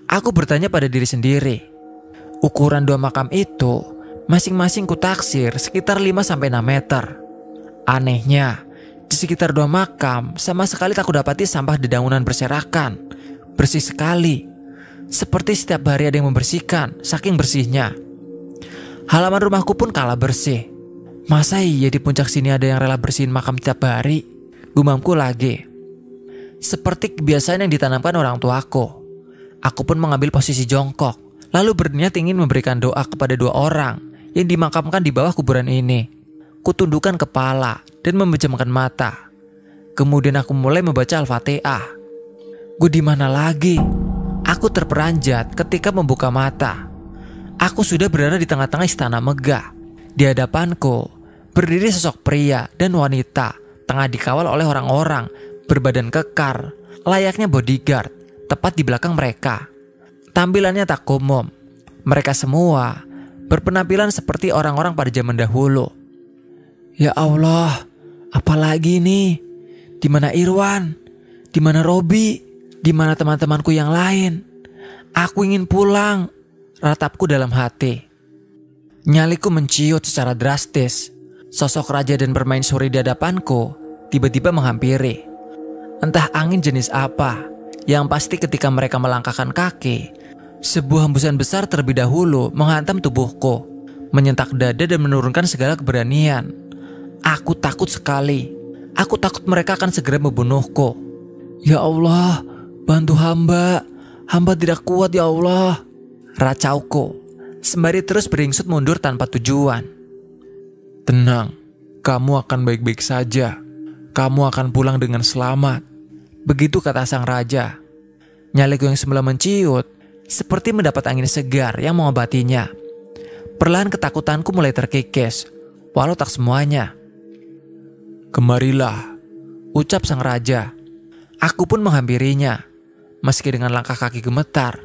Aku bertanya pada diri sendiri. Ukuran 2 makam itu masing-masing kutaksir sekitar 5-6 meter. Anehnya, di sekitar 2 makam sama sekali tak kudapati sampah dedaunan berserakan. Bersih sekali, seperti setiap hari ada yang membersihkan, saking bersihnya. Halaman rumahku pun kalah bersih. Masa iya di puncak sini ada yang rela bersihin makam tiap hari? Gumamku lagi. Seperti kebiasaan yang ditanamkan orang tuaku, aku pun mengambil posisi jongkok, lalu berniat ingin memberikan doa kepada 2 orang yang dimakamkan di bawah kuburan ini. Kutundukkan kepala dan memejamkan mata. Kemudian aku mulai membaca Al-Fatihah. Gue di mana lagi? Aku terperanjat ketika membuka mata. Aku sudah berada di tengah-tengah istana megah. Di hadapanku berdiri sosok pria dan wanita, tengah dikawal oleh orang-orang berbadan kekar, layaknya bodyguard, tepat di belakang mereka. Tampilannya tak umum. Mereka semua berpenampilan seperti orang-orang pada zaman dahulu. Ya Allah, apalagi nih? Di mana Irwan? Di mana Robi? Di mana teman-temanku yang lain? Aku ingin pulang, ratapku dalam hati. Nyaliku menciut secara drastis. Sosok raja dan permaisuri di hadapanku tiba-tiba menghampiri. Entah angin jenis apa, yang pasti ketika mereka melangkahkan kaki, sebuah hembusan besar terlebih dahulu menghantam tubuhku, menyentak dada dan menurunkan segala keberanian. Aku takut sekali. Aku takut mereka akan segera membunuhku. Ya Allah, bantu hamba. Hamba tidak kuat ya Allah, racauku, sembari terus beringsut mundur tanpa tujuan. Tenang, kamu akan baik-baik saja. Kamu akan pulang dengan selamat. Begitu kata sang raja. Nyaliku yang semula menciut seperti mendapat angin segar yang mengobatinya. Perlahan ketakutanku mulai terkikis, walau tak semuanya. Kemarilah, ucap sang raja. Aku pun menghampirinya. Meski dengan langkah kaki gemetar,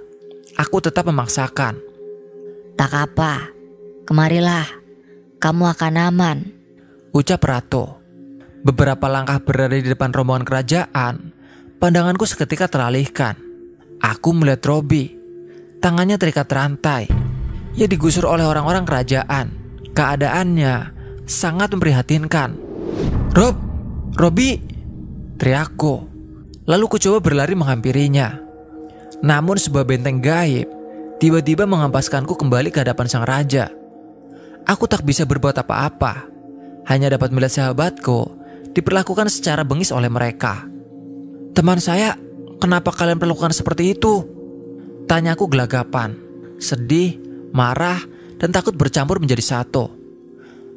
aku tetap memaksakan. Tak apa, kemarilah, kamu akan aman, ucap Ratu. Beberapa langkah berada di depan rombongan kerajaan, pandanganku seketika teralihkan. Aku melihat Robi, tangannya terikat rantai. Ia digusur oleh orang-orang kerajaan. Keadaannya sangat memprihatinkan. Robi, teriakku. Lalu ku coba berlari menghampirinya. Namun sebuah benteng gaib tiba-tiba mengampaskanku kembali ke hadapan sang raja. Aku tak bisa berbuat apa-apa. Hanya dapat melihat sahabatku diperlakukan secara bengis oleh mereka. Teman saya, kenapa kalian perlakukan seperti itu? Tanyaku gelagapan, sedih, marah, dan takut bercampur menjadi satu.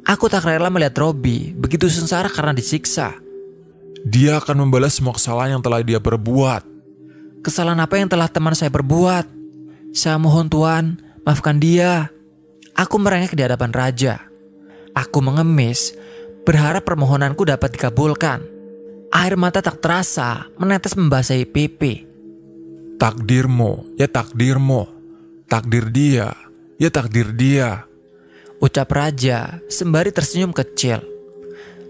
Aku tak rela melihat Robi begitu sengsara karena disiksa. Dia akan membalas semua kesalahan yang telah dia perbuat. Kesalahan apa yang telah teman saya perbuat? Saya mohon Tuan, maafkan dia. Aku merengek di hadapan raja. Aku mengemis, berharap permohonanku dapat dikabulkan. Air mata tak terasa menetes membasahi pipi. Takdirmu, ya takdirmu. Takdir dia, ya takdir dia, ucap raja sembari tersenyum kecil.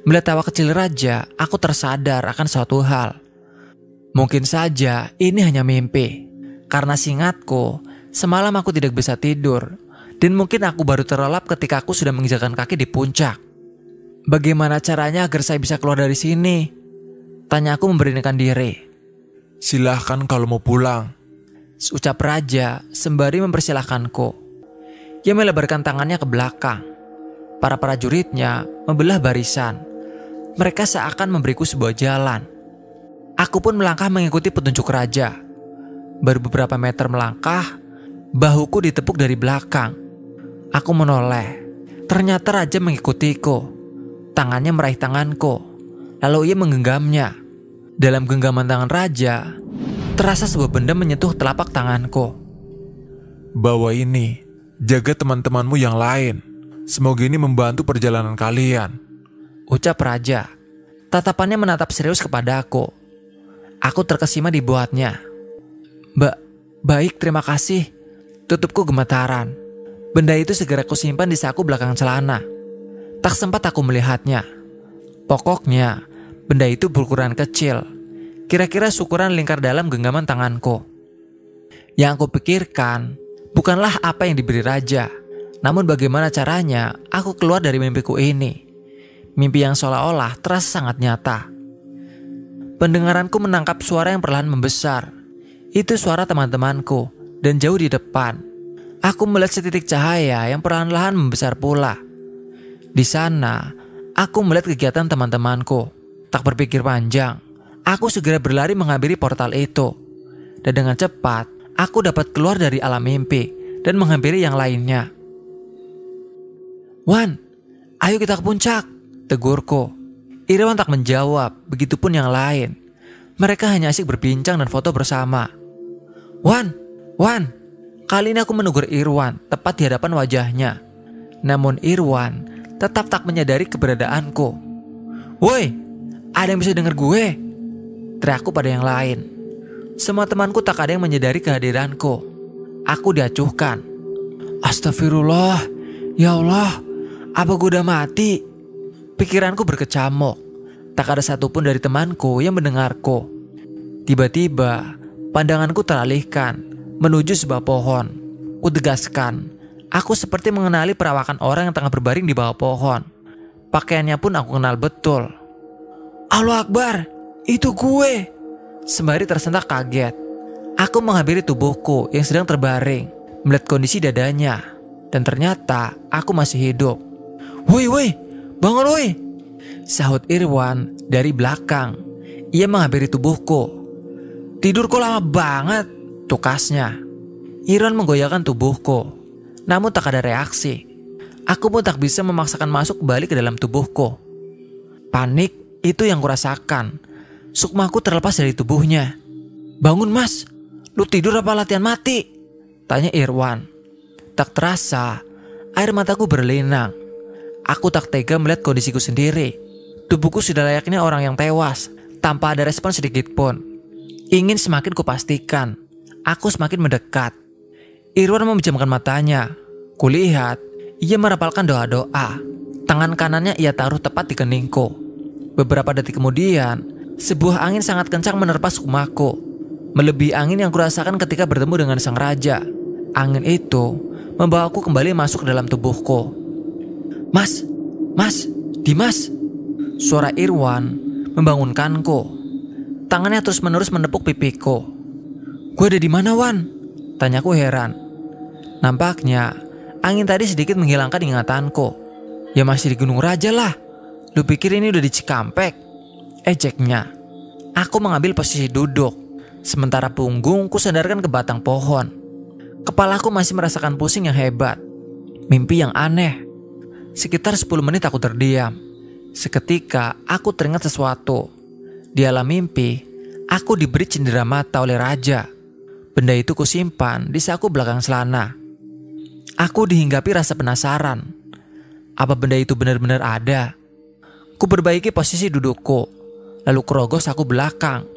Melihat tawa kecil raja, aku tersadar akan suatu hal. Mungkin saja ini hanya mimpi. Karena seingatku, semalam aku tidak bisa tidur. Dan mungkin aku baru terlelap ketika aku sudah menginjakkan kaki di puncak. Bagaimana caranya agar saya bisa keluar dari sini? Tanya aku memberanikan diri. Silahkan kalau mau pulang, ucap raja sembari mempersilahkanku. Ia melebarkan tangannya ke belakang. Para prajuritnya membelah barisan. Mereka seakan memberiku sebuah jalan. Aku pun melangkah mengikuti petunjuk raja. Baru beberapa meter melangkah, bahuku ditepuk dari belakang. Aku menoleh. Ternyata raja mengikutiku. Tangannya meraih tanganku. Lalu ia menggenggamnya. Dalam genggaman tangan raja, terasa sebuah benda menyentuh telapak tanganku. Bawa ini, jaga teman-temanmu yang lain. Semoga ini membantu perjalanan kalian, ucap raja. Tatapannya menatap serius kepada aku. Aku terkesima dibuatnya. Baik, terima kasih. Tutupku gemetaran. Benda itu segera kusimpan di saku belakang celana. Tak sempat aku melihatnya. Pokoknya, benda itu berukuran kecil. Kira-kira ukuran lingkar dalam genggaman tanganku. Yang aku pikirkan bukanlah apa yang diberi raja, namun bagaimana caranya aku keluar dari mimpiku ini. Mimpi yang seolah-olah terasa sangat nyata. Pendengaranku menangkap suara yang perlahan membesar. Itu suara teman-temanku, dan jauh di depan aku melihat setitik cahaya yang perlahan-lahan membesar pula. Di sana aku melihat kegiatan teman-temanku. Tak berpikir panjang, aku segera berlari menghampiri portal itu. Dan dengan cepat aku dapat keluar dari alam mimpi dan menghampiri yang lainnya. Wan, ayo kita ke puncak, tegurku. Irwan tak menjawab, begitupun yang lain. Mereka hanya asik berbincang dan foto bersama. Wan, kali ini aku menegur Irwan tepat di hadapan wajahnya. Namun Irwan tetap tak menyadari keberadaanku. Woi, ada yang bisa dengar gue? Teriakku pada yang lain. Semua temanku tak ada yang menyadari kehadiranku. Aku diacuhkan. Astagfirullah, ya Allah, apa gue udah mati? Pikiranku berkecamuk. Tak ada satupun dari temanku yang mendengarku. Tiba-tiba, pandanganku teralihkan menuju sebuah pohon. Kutegaskan, aku seperti mengenali perawakan orang yang tengah berbaring di bawah pohon. Pakaiannya pun aku kenal betul. Allah Akbar, itu gue. Sembari tersentak kaget, aku menghampiri tubuhku yang sedang terbaring, melihat kondisi dadanya, dan ternyata aku masih hidup. Woi, bangun woi, sahut Irwan dari belakang. Ia menghampiri tubuhku. Tidur kok lama banget, tukasnya. Irwan menggoyahkan tubuhku, namun tak ada reaksi. Aku pun tak bisa memaksakan masuk kembali ke dalam tubuhku. Panik itu yang kurasakan. Sukmaku terlepas dari tubuhnya. Bangun mas, lu tidur apa latihan mati? Tanya Irwan. Tak terasa, air mataku berlinang. Aku tak tega melihat kondisiku sendiri. Tubuhku sudah layaknya orang yang tewas, tanpa ada respon sedikit pun. Ingin semakin kupastikan, aku semakin mendekat. Irwan memejamkan matanya. Kulihat, ia merapalkan doa-doa. Tangan kanannya ia taruh tepat di keningku. Beberapa detik kemudian, sebuah angin sangat kencang menerpa sukmaku. Melebihi angin yang kurasakan ketika bertemu dengan sang raja. Angin itu membawaku kembali masuk ke dalam tubuhku. Mas, Dimas. Suara Irwan membangunkanku. Tangannya terus-menerus menepuk pipiku. Gue ada di mana, Wan? Tanyaku heran. Nampaknya angin tadi sedikit menghilangkan ingatanku. Ya masih di Gunung Raja lah. Lu pikir ini udah di Cikampek? Ejeknya. Aku mengambil posisi duduk, sementara punggungku sandarkan ke batang pohon. Kepalaku masih merasakan pusing yang hebat. Mimpi yang aneh. Sekitar 10 menit aku terdiam. Seketika aku teringat sesuatu. Di alam mimpi, aku diberi cindera mata oleh raja. Benda itu kusimpan di saku belakang celana. Aku dihinggapi rasa penasaran. Apa benda itu benar-benar ada? Ku perbaiki posisi dudukku, lalu kurogoh saku belakang.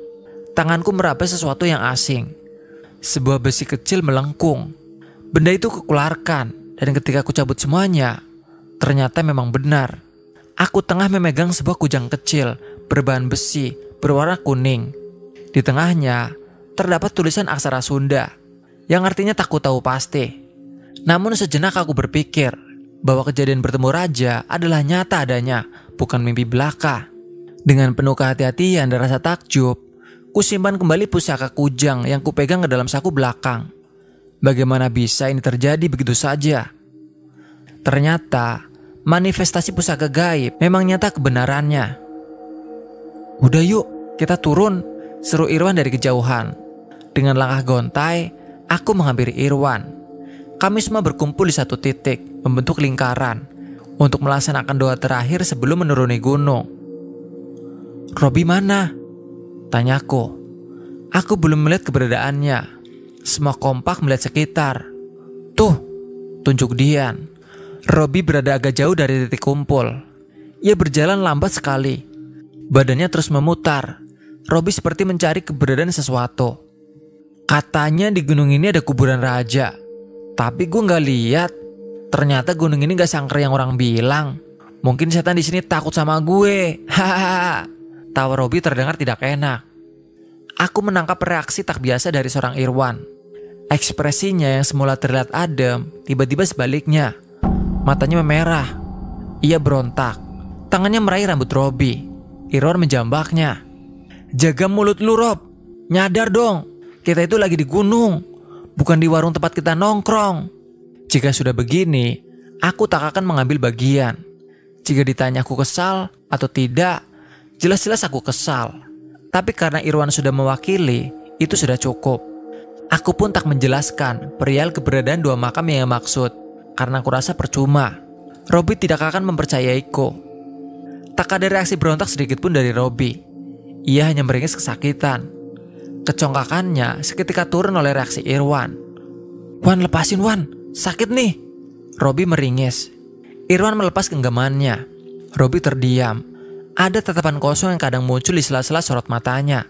Tanganku meraba sesuatu yang asing. Sebuah besi kecil melengkung. Benda itu kukeluarkan, dan ketika ku cabut semuanya, ternyata memang benar. Aku tengah memegang sebuah kujang kecil berbahan besi berwarna kuning. Di tengahnya terdapat tulisan aksara Sunda yang artinya tak ku tahu pasti. Namun sejenak aku berpikir bahwa kejadian bertemu raja adalah nyata adanya, bukan mimpi belaka. Dengan penuh kehati-hatian dan rasa takjub, ku simpan kembali pusaka kujang yang kupegang ke dalam saku belakang. Bagaimana bisa ini terjadi begitu saja? Ternyata manifestasi pusaka gaib memang nyata kebenarannya. Udah yuk, kita turun, seru Irwan dari kejauhan. Dengan langkah gontai, aku menghampiri Irwan. Kami semua berkumpul di satu titik, membentuk lingkaran, untuk melaksanakan doa terakhir sebelum menuruni gunung. Robi mana? Tanyaku. Aku belum melihat keberadaannya. Semua kompak melihat sekitar. Tuh, tunjuk Dian. Robi berada agak jauh dari titik kumpul. Ia berjalan lambat sekali. Badannya terus memutar. Robi seperti mencari keberadaan sesuatu. Katanya di gunung ini ada kuburan raja. Tapi gue gak lihat. Ternyata gunung ini gak sangker yang orang bilang. Mungkin setan di sini takut sama gue. Hahaha. Tawa Robi terdengar tidak enak. Aku menangkap reaksi tak biasa dari seorang Irwan. Ekspresinya yang semula terlihat adem, tiba-tiba sebaliknya. Matanya memerah. Ia berontak. Tangannya meraih rambut Robi. Irwan menjambaknya. Jaga mulut lu, Rob. Nyadar dong. Kita itu lagi di gunung. Bukan di warung tempat kita nongkrong. Jika sudah begini, aku tak akan mengambil bagian. Jika ditanya aku kesal atau tidak, jelas-jelas aku kesal. Tapi karena Irwan sudah mewakili, itu sudah cukup. Aku pun tak menjelaskan perihal keberadaan dua makam yang maksud, karena aku rasa percuma. Robi tidak akan mempercayaiku. Tak ada reaksi berontak sedikit pun dari Robi. Ia hanya meringis kesakitan. Kecongkakannya seketika turun oleh reaksi Irwan. Wan, lepasin Wan, sakit nih. Robi meringis. Irwan melepas genggamannya. Robi terdiam. Ada tatapan kosong yang kadang muncul di sela-sela sorot matanya.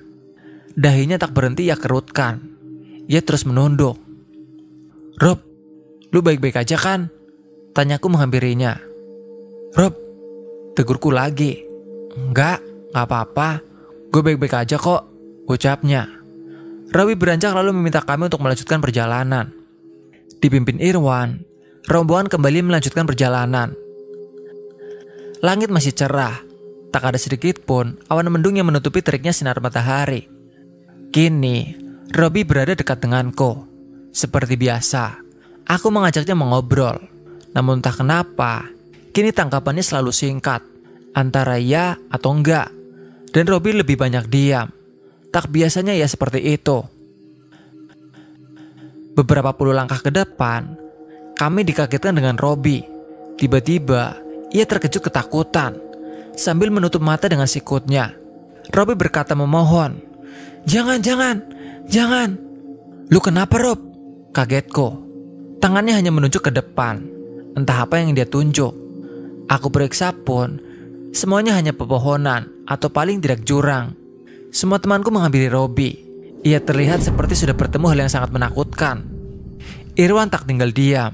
Dahinya tak berhenti ia kerutkan. Ia terus menunduk. Rob, lu baik-baik aja kan? Tanyaku menghampirinya. Rob, tegurku lagi. Enggak, Gak apa-apa, gue baik-baik aja kok, ucapnya. Robi beranjak lalu meminta kami untuk melanjutkan perjalanan. Dipimpin Irwan, rombongan kembali melanjutkan perjalanan. Langit masih cerah, tak ada sedikit pun awan mendung yang menutupi teriknya sinar matahari. Kini, Robi berada dekat denganku. Seperti biasa, aku mengajaknya mengobrol. Namun entah kenapa, kini tangkapannya selalu singkat, antara ya atau enggak. Dan Robi lebih banyak diam. Tak biasanya ia seperti itu. Beberapa puluh langkah ke depan, kami dikagetkan dengan Robi. Tiba-tiba, ia terkejut ketakutan. Sambil menutup mata dengan sikutnya, Robi berkata memohon, Jangan. Lu kenapa, Rob? Kagetku. Tangannya hanya menunjuk ke depan. Entah apa yang dia tunjuk. Aku periksa pun, semuanya hanya pepohonan atau paling tidak jurang. Semua temanku menghampiri Robi. Ia terlihat seperti sudah bertemu hal yang sangat menakutkan. Irwan tak tinggal diam.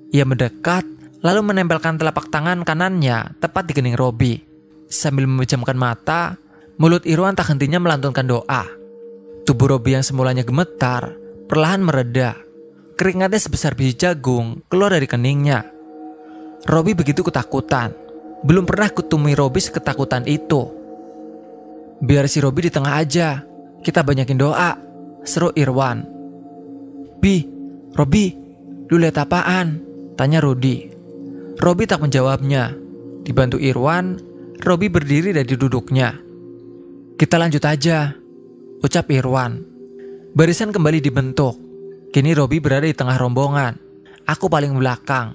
Ia mendekat, lalu menempelkan telapak tangan kanannya tepat di kening Robi. Sambil memejamkan mata, mulut Irwan tak hentinya melantunkan doa. Tubuh Robi yang semulanya gemetar, perlahan mereda. Keringatnya sebesar biji jagung keluar dari keningnya. Robi begitu ketakutan. Belum pernah kutemui Robi seketakutan itu. Biar si Robi di tengah aja, kita banyakin doa, seru Irwan. Robi, lu lihat apaan? Tanya Rudi. Robi tak menjawabnya. Dibantu Irwan, Robi berdiri dari duduknya. Kita lanjut aja, ucap Irwan. Barisan kembali dibentuk. Kini Robi berada di tengah rombongan. Aku paling belakang.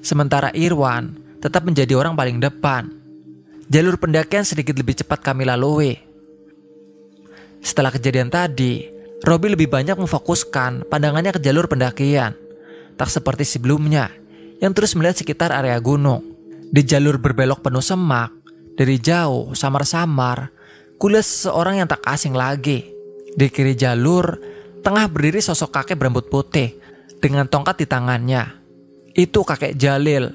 Sementara Irwan tetap menjadi orang paling depan. Jalur pendakian sedikit lebih cepat kami lalui. Setelah kejadian tadi, Robi lebih banyak memfokuskan pandangannya ke jalur pendakian. Tak seperti sebelumnya, yang terus melihat sekitar area gunung. Di jalur berbelok penuh semak, dari jauh, samar-samar, kulihat seseorang yang tak asing lagi. Di kiri jalur, tengah berdiri sosok kakek berambut putih dengan tongkat di tangannya. Itu kakek Jalil.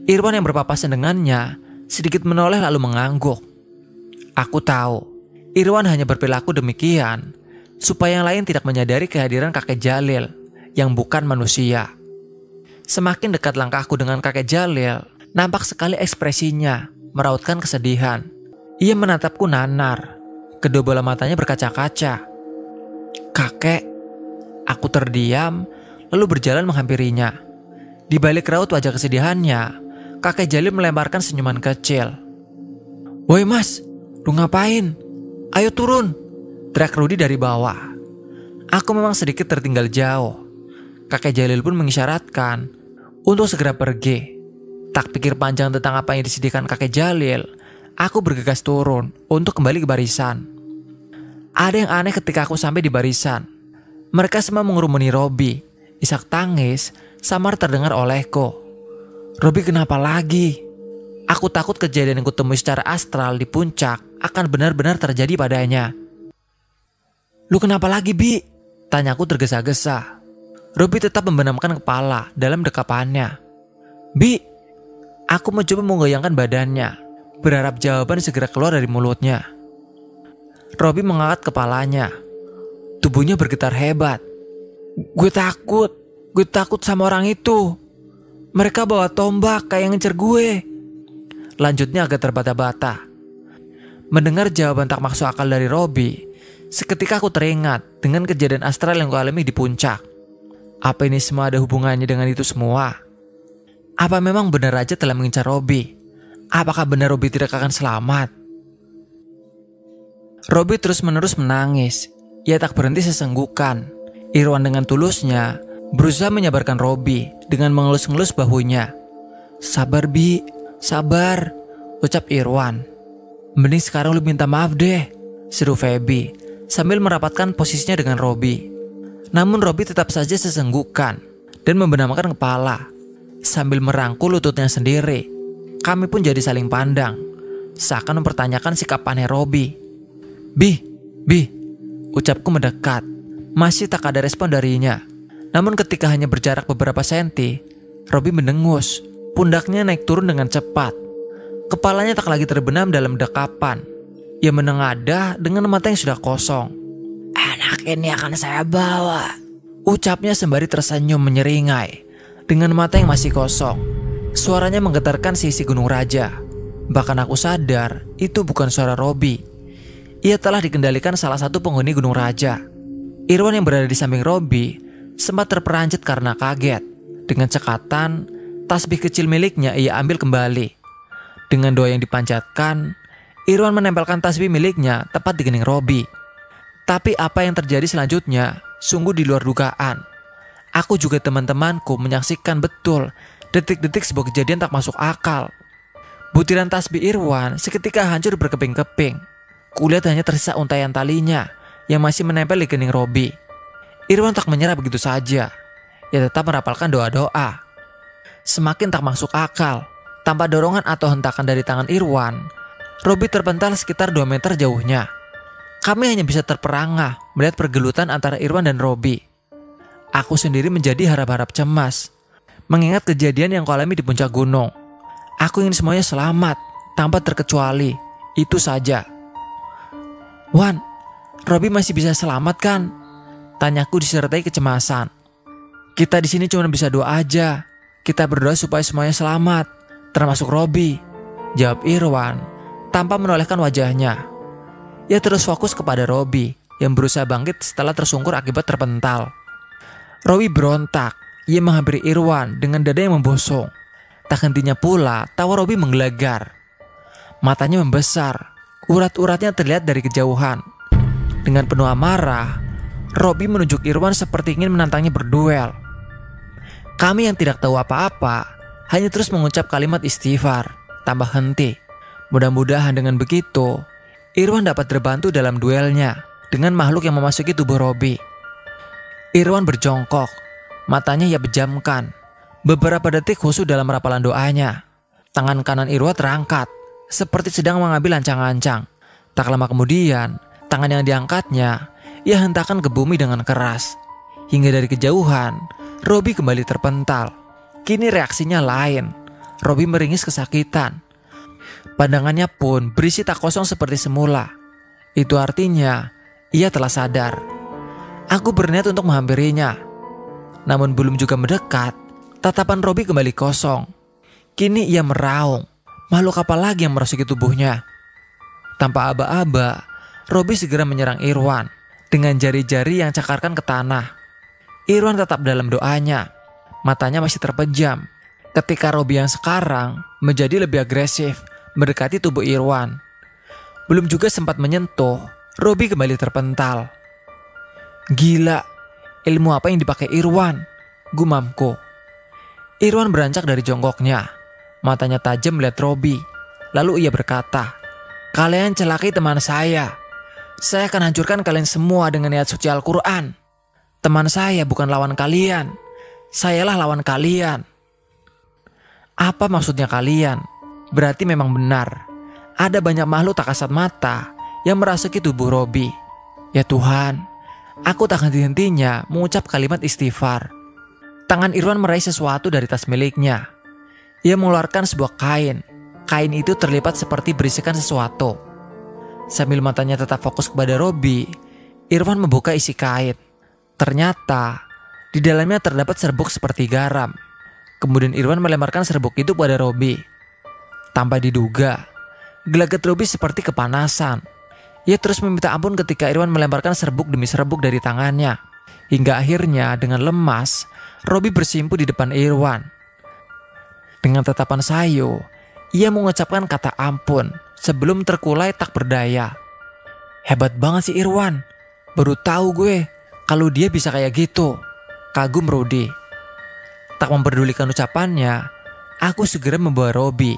Irwan yang berpapasan dengannya sedikit menoleh lalu mengangguk. Aku tahu, Irwan hanya berperilaku demikian supaya yang lain tidak menyadari kehadiran kakek Jalil yang bukan manusia. Semakin dekat langkahku dengan kakek Jalil, nampak sekali ekspresinya merautkan kesedihan. Ia menatapku nanar. Kedua bola matanya berkaca-kaca. Kakek, aku terdiam lalu berjalan menghampirinya. Di balik raut wajah kesedihannya, kakek Jalil melemparkan senyuman kecil. Woi mas, lu ngapain? Ayo turun, teriak Rudi dari bawah. Aku memang sedikit tertinggal jauh. Kakek Jalil pun mengisyaratkan untuk segera pergi. Tak pikir panjang tentang apa yang disediakan kakek Jalil, aku bergegas turun untuk kembali ke barisan. Ada yang aneh ketika aku sampai di barisan. Mereka semua mengerumuni Robi. Isak tangis samar terdengar olehku. Robi kenapa lagi? Aku takut kejadian yang kutemui secara astral di puncak akan benar-benar terjadi padanya. Lu kenapa lagi, Bi? Tanyaku tergesa-gesa. Robi tetap membenamkan kepala dalam dekapannya. Bi, aku mencoba menggoyangkan badannya, berharap jawaban segera keluar dari mulutnya. Robi mengangkat kepalanya. Tubuhnya bergetar hebat. Gue takut sama orang itu. Mereka bawa tombak kayak yang ngincer gue. Lanjutnya agak terbata-bata. Mendengar jawaban tak masuk akal dari Robi, seketika aku teringat dengan kejadian astral yang kualami di puncak. Apa ini semua ada hubungannya dengan itu semua? Apa memang benar Raja telah mengincar Robi? Apakah benar Robi tidak akan selamat? Robi terus-menerus menangis. Ia tak berhenti sesenggukan. Irwan dengan tulusnya berusaha menyabarkan Robi dengan mengelus-ngelus bahunya. Sabar Bi, sabar, ucap Irwan. Mending sekarang lu minta maaf deh, seru Feby sambil merapatkan posisinya dengan Robi. Namun Robi tetap saja sesenggukan dan membenamkan kepala sambil merangkul lututnya sendiri. Kami pun jadi saling pandang, seakan mempertanyakan sikap aneh Robi. Bi, ucapku mendekat. Masih tak ada respon darinya. Namun ketika hanya berjarak beberapa senti, Robi mendengus. Pundaknya naik turun dengan cepat. Kepalanya tak lagi terbenam dalam dekapan. Ia menengadah dengan mata yang sudah kosong. Anak ini akan saya bawa. Ucapnya sembari tersenyum menyeringai. Dengan mata yang masih kosong, suaranya menggetarkan sisi Gunung Raja. Bahkan aku sadar itu bukan suara Robi. Ia telah dikendalikan salah satu penghuni Gunung Raja. Irwan yang berada di samping Robi sempat terperanjat karena kaget. Dengan cekatan, tasbih kecil miliknya ia ambil kembali. Dengan doa yang dipanjatkan, Irwan menempelkan tasbih miliknya tepat di kening Robi. Tapi apa yang terjadi selanjutnya sungguh di luar dugaan. Aku juga teman-temanku menyaksikan betul detik-detik sebuah kejadian tak masuk akal. Butiran tasbih Irwan seketika hancur berkeping-keping. Kulihat hanya tersisa untaian talinya yang masih menempel di kening Robi. Irwan tak menyerah begitu saja. Ia tetap merapalkan doa-doa. Semakin tak masuk akal. Tanpa dorongan atau hentakan dari tangan Irwan, Robi terpental sekitar 2 meter jauhnya. Kami hanya bisa terperangah melihat pergelutan antara Irwan dan Robi. Aku sendiri menjadi harap-harap cemas, mengingat kejadian yang kualami di puncak gunung. Aku ingin semuanya selamat, tanpa terkecuali. Itu saja. "Wan, Robi masih bisa selamat kan?" Tanyaku disertai kecemasan. "Kita di sini cuma bisa doa aja. Kita berdoa supaya semuanya selamat, termasuk Robi," jawab Irwan tanpa menolehkan wajahnya. Ia terus fokus kepada Robi yang berusaha bangkit setelah tersungkur akibat terpental. Robi berontak. Ia menghampiri Irwan dengan dada yang membusung. Tak hentinya pula tawa Robi menggelegar. Matanya membesar. Urat-uratnya terlihat dari kejauhan. Dengan penuh amarah, Robi menunjuk Irwan seperti ingin menantangnya berduel. Kami yang tidak tahu apa-apa hanya terus mengucap kalimat istighfar tanpa henti. Mudah-mudahan dengan begitu Irwan dapat terbantu dalam duelnya dengan makhluk yang memasuki tubuh Robi. Irwan berjongkok, matanya ia pejamkan. Beberapa detik khusyuk dalam rapalan doanya. Tangan kanan Irwan terangkat, seperti sedang mengambil ancang-ancang. Tak lama kemudian, tangan yang diangkatnya ia hentakkan ke bumi dengan keras. Hingga dari kejauhan, Robi kembali terpental. Kini reaksinya lain. Robi meringis kesakitan. Pandangannya pun berisi tak kosong seperti semula. Itu artinya ia telah sadar. Aku berniat untuk menghampirinya. Namun belum juga mendekat, tatapan Robi kembali kosong. Kini ia meraung. Makhluk apa lagi yang merasuki tubuhnya? Tanpa aba-aba, Robi segera menyerang Irwan dengan jari-jari yang cakarkan ke tanah. Irwan tetap dalam doanya. Matanya masih terpejam. Ketika Robi yang sekarang menjadi lebih agresif mendekati tubuh Irwan. Belum juga sempat menyentuh, Robi kembali terpental. Gila, ilmu apa yang dipakai Irwan? Gumamku. Irwan beranjak dari jongkoknya. Matanya tajam melihat Robi. Lalu ia berkata, "Kalian celakai teman saya. Saya akan hancurkan kalian semua dengan ayat suci Al-Quran. Teman saya bukan lawan kalian. Sayalah lawan kalian." Apa maksudnya kalian? Berarti memang benar. Ada banyak makhluk tak kasat mata yang merasuki tubuh Robi. Ya Tuhan, aku tak henti-hentinya mengucap kalimat istighfar. Tangan Irwan meraih sesuatu dari tas miliknya. Ia mengeluarkan sebuah kain. Kain itu terlipat seperti berisikan sesuatu. Sambil matanya tetap fokus kepada Robi, Irwan membuka isi kain. Ternyata di dalamnya terdapat serbuk seperti garam. Kemudian Irwan melemparkan serbuk itu pada Robi. Tanpa diduga, gelagat Robi seperti kepanasan. Ia terus meminta ampun ketika Irwan melemparkan serbuk demi serbuk dari tangannya. Hingga akhirnya dengan lemas, Robi bersimpu di depan Irwan. Dengan tatapan sayu, ia mengucapkan kata ampun sebelum terkulai tak berdaya. Hebat banget si Irwan. Baru tahu gue kalau dia bisa kayak gitu. Kagum Rudi. Tak memperdulikan ucapannya, aku segera membawa Robi.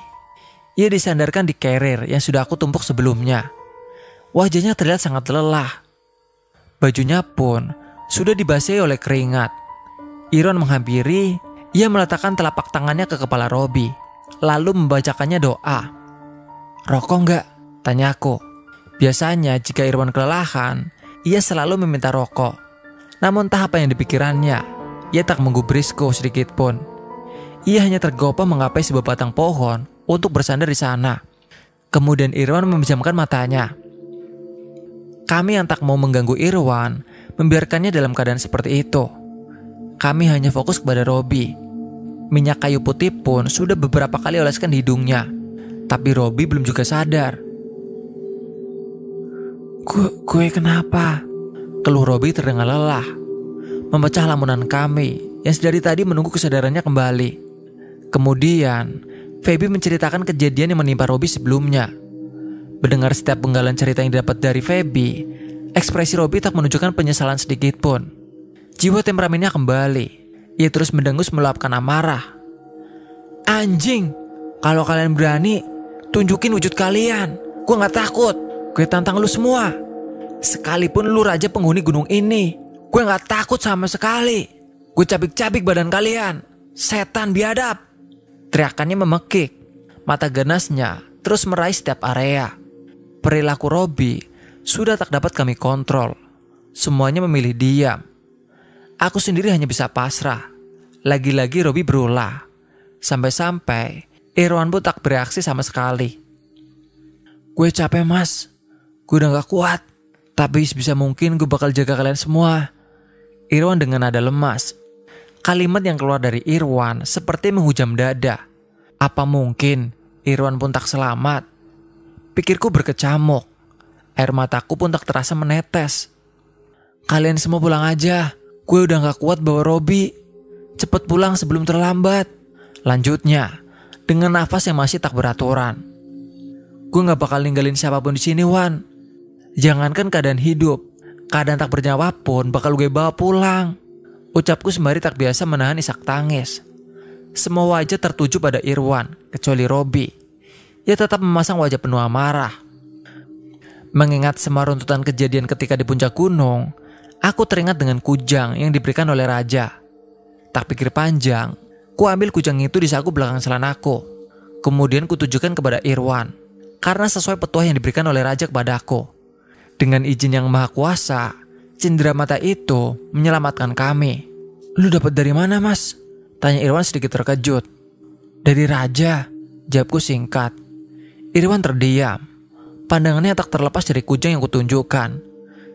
Ia disandarkan di carrier yang sudah aku tumpuk sebelumnya. Wajahnya terlihat sangat lelah. Bajunya pun sudah dibasahi oleh keringat. Irwan menghampiri, ia meletakkan telapak tangannya ke kepala Robi, lalu membacakannya doa. "Rokok enggak?" tanyaku. Biasanya jika Irwan kelelahan, ia selalu meminta rokok. Namun entah apa yang dipikirannya, ia tak menggubrisku sedikit pun. Ia hanya tergopoh menggapai sebuah batang pohon untuk bersandar di sana. Kemudian Irwan memejamkan matanya. Kami yang tak mau mengganggu Irwan membiarkannya dalam keadaan seperti itu. Kami hanya fokus kepada Robi. Minyak kayu putih pun sudah beberapa kali oleskan di hidungnya. Tapi Robi belum juga sadar. Gue kenapa? Keluh Robi terdengar lelah, memecah lamunan kami yang sedari tadi menunggu kesadarannya kembali. Kemudian Feby menceritakan kejadian yang menimpa Robi sebelumnya. Mendengar setiap penggalan cerita yang didapat dari Feby, ekspresi Robi tak menunjukkan penyesalan sedikit pun. Jiwa temperamennya kembali. Ia terus mendengus meluapkan amarah. Anjing, kalau kalian berani, tunjukin wujud kalian. Gue gak takut. Gue tantang lu semua. Sekalipun lu raja penghuni gunung ini, gue gak takut sama sekali. Gue cabik-cabik badan kalian. Setan biadab. Teriakannya memekik. Mata ganasnya terus meraih setiap area. Perilaku Robi sudah tak dapat kami kontrol. Semuanya memilih diam. Aku sendiri hanya bisa pasrah. Lagi-lagi Robi berulah. Sampai-sampai Irwan pun tak bereaksi sama sekali. Gue capek mas. Gue udah gak kuat. Tapi sebisa mungkin gue bakal jaga kalian semua. Irwan dengan nada lemas. Kalimat yang keluar dari Irwan seperti menghujam dada. Apa mungkin Irwan pun tak selamat? Pikirku berkecamuk. Air mataku pun tak terasa menetes. Kalian semua pulang aja. Gue udah gak kuat bawa Robi. Cepet pulang sebelum terlambat. Lanjutnya, dengan nafas yang masih tak beraturan. Gue gak bakal ninggalin siapapun di sini, Wan. Jangankan keadaan hidup, keadaan tak bernyawa pun bakal gue bawa pulang. Ucapku sembari tak biasa menahan isak tangis. Semua wajah tertuju pada Irwan, kecuali Robi. Ia tetap memasang wajah penuh amarah. Mengingat semua runtutan kejadian ketika di puncak gunung, aku teringat dengan kujang yang diberikan oleh raja. Tak pikir panjang, ku ambil kujang itu di saku belakang celanaku. Kemudian ku tujukan kepada Irwan, karena sesuai petuah yang diberikan oleh raja kepadaku. Dengan izin yang maha kuasa, cindera mata itu menyelamatkan kami. Lu dapat dari mana mas? Tanya Irwan sedikit terkejut. Dari raja, jawabku singkat. Irwan terdiam. Pandangannya tak terlepas dari kujang yang kutunjukkan.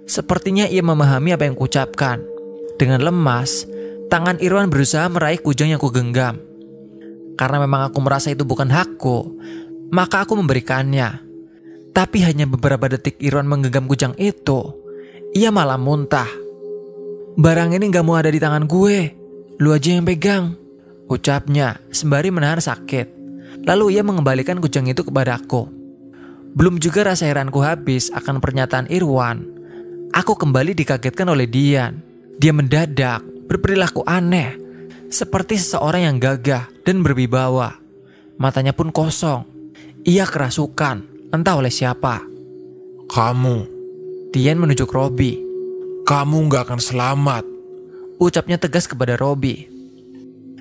Sepertinya ia memahami apa yang kuucapkan. Dengan lemas, tangan Irwan berusaha meraih kujang yang kugenggam. Karena memang aku merasa itu bukan hakku, maka aku memberikannya. Tapi hanya beberapa detik Irwan menggenggam kujang itu, ia malah muntah. Barang ini gak mau ada di tangan gue. Lu aja yang pegang, ucapnya sembari menahan sakit. Lalu ia mengembalikan kujang itu kepadaku. Belum juga rasa heranku habis akan pernyataan Irwan, aku kembali dikagetkan oleh Dian. Dia mendadak berperilaku aneh, seperti seseorang yang gagah dan berwibawa. Matanya pun kosong. Ia kerasukan, entah oleh siapa. Kamu. Dian menunjuk Robi. Kamu gak akan selamat, ucapnya tegas kepada Robi.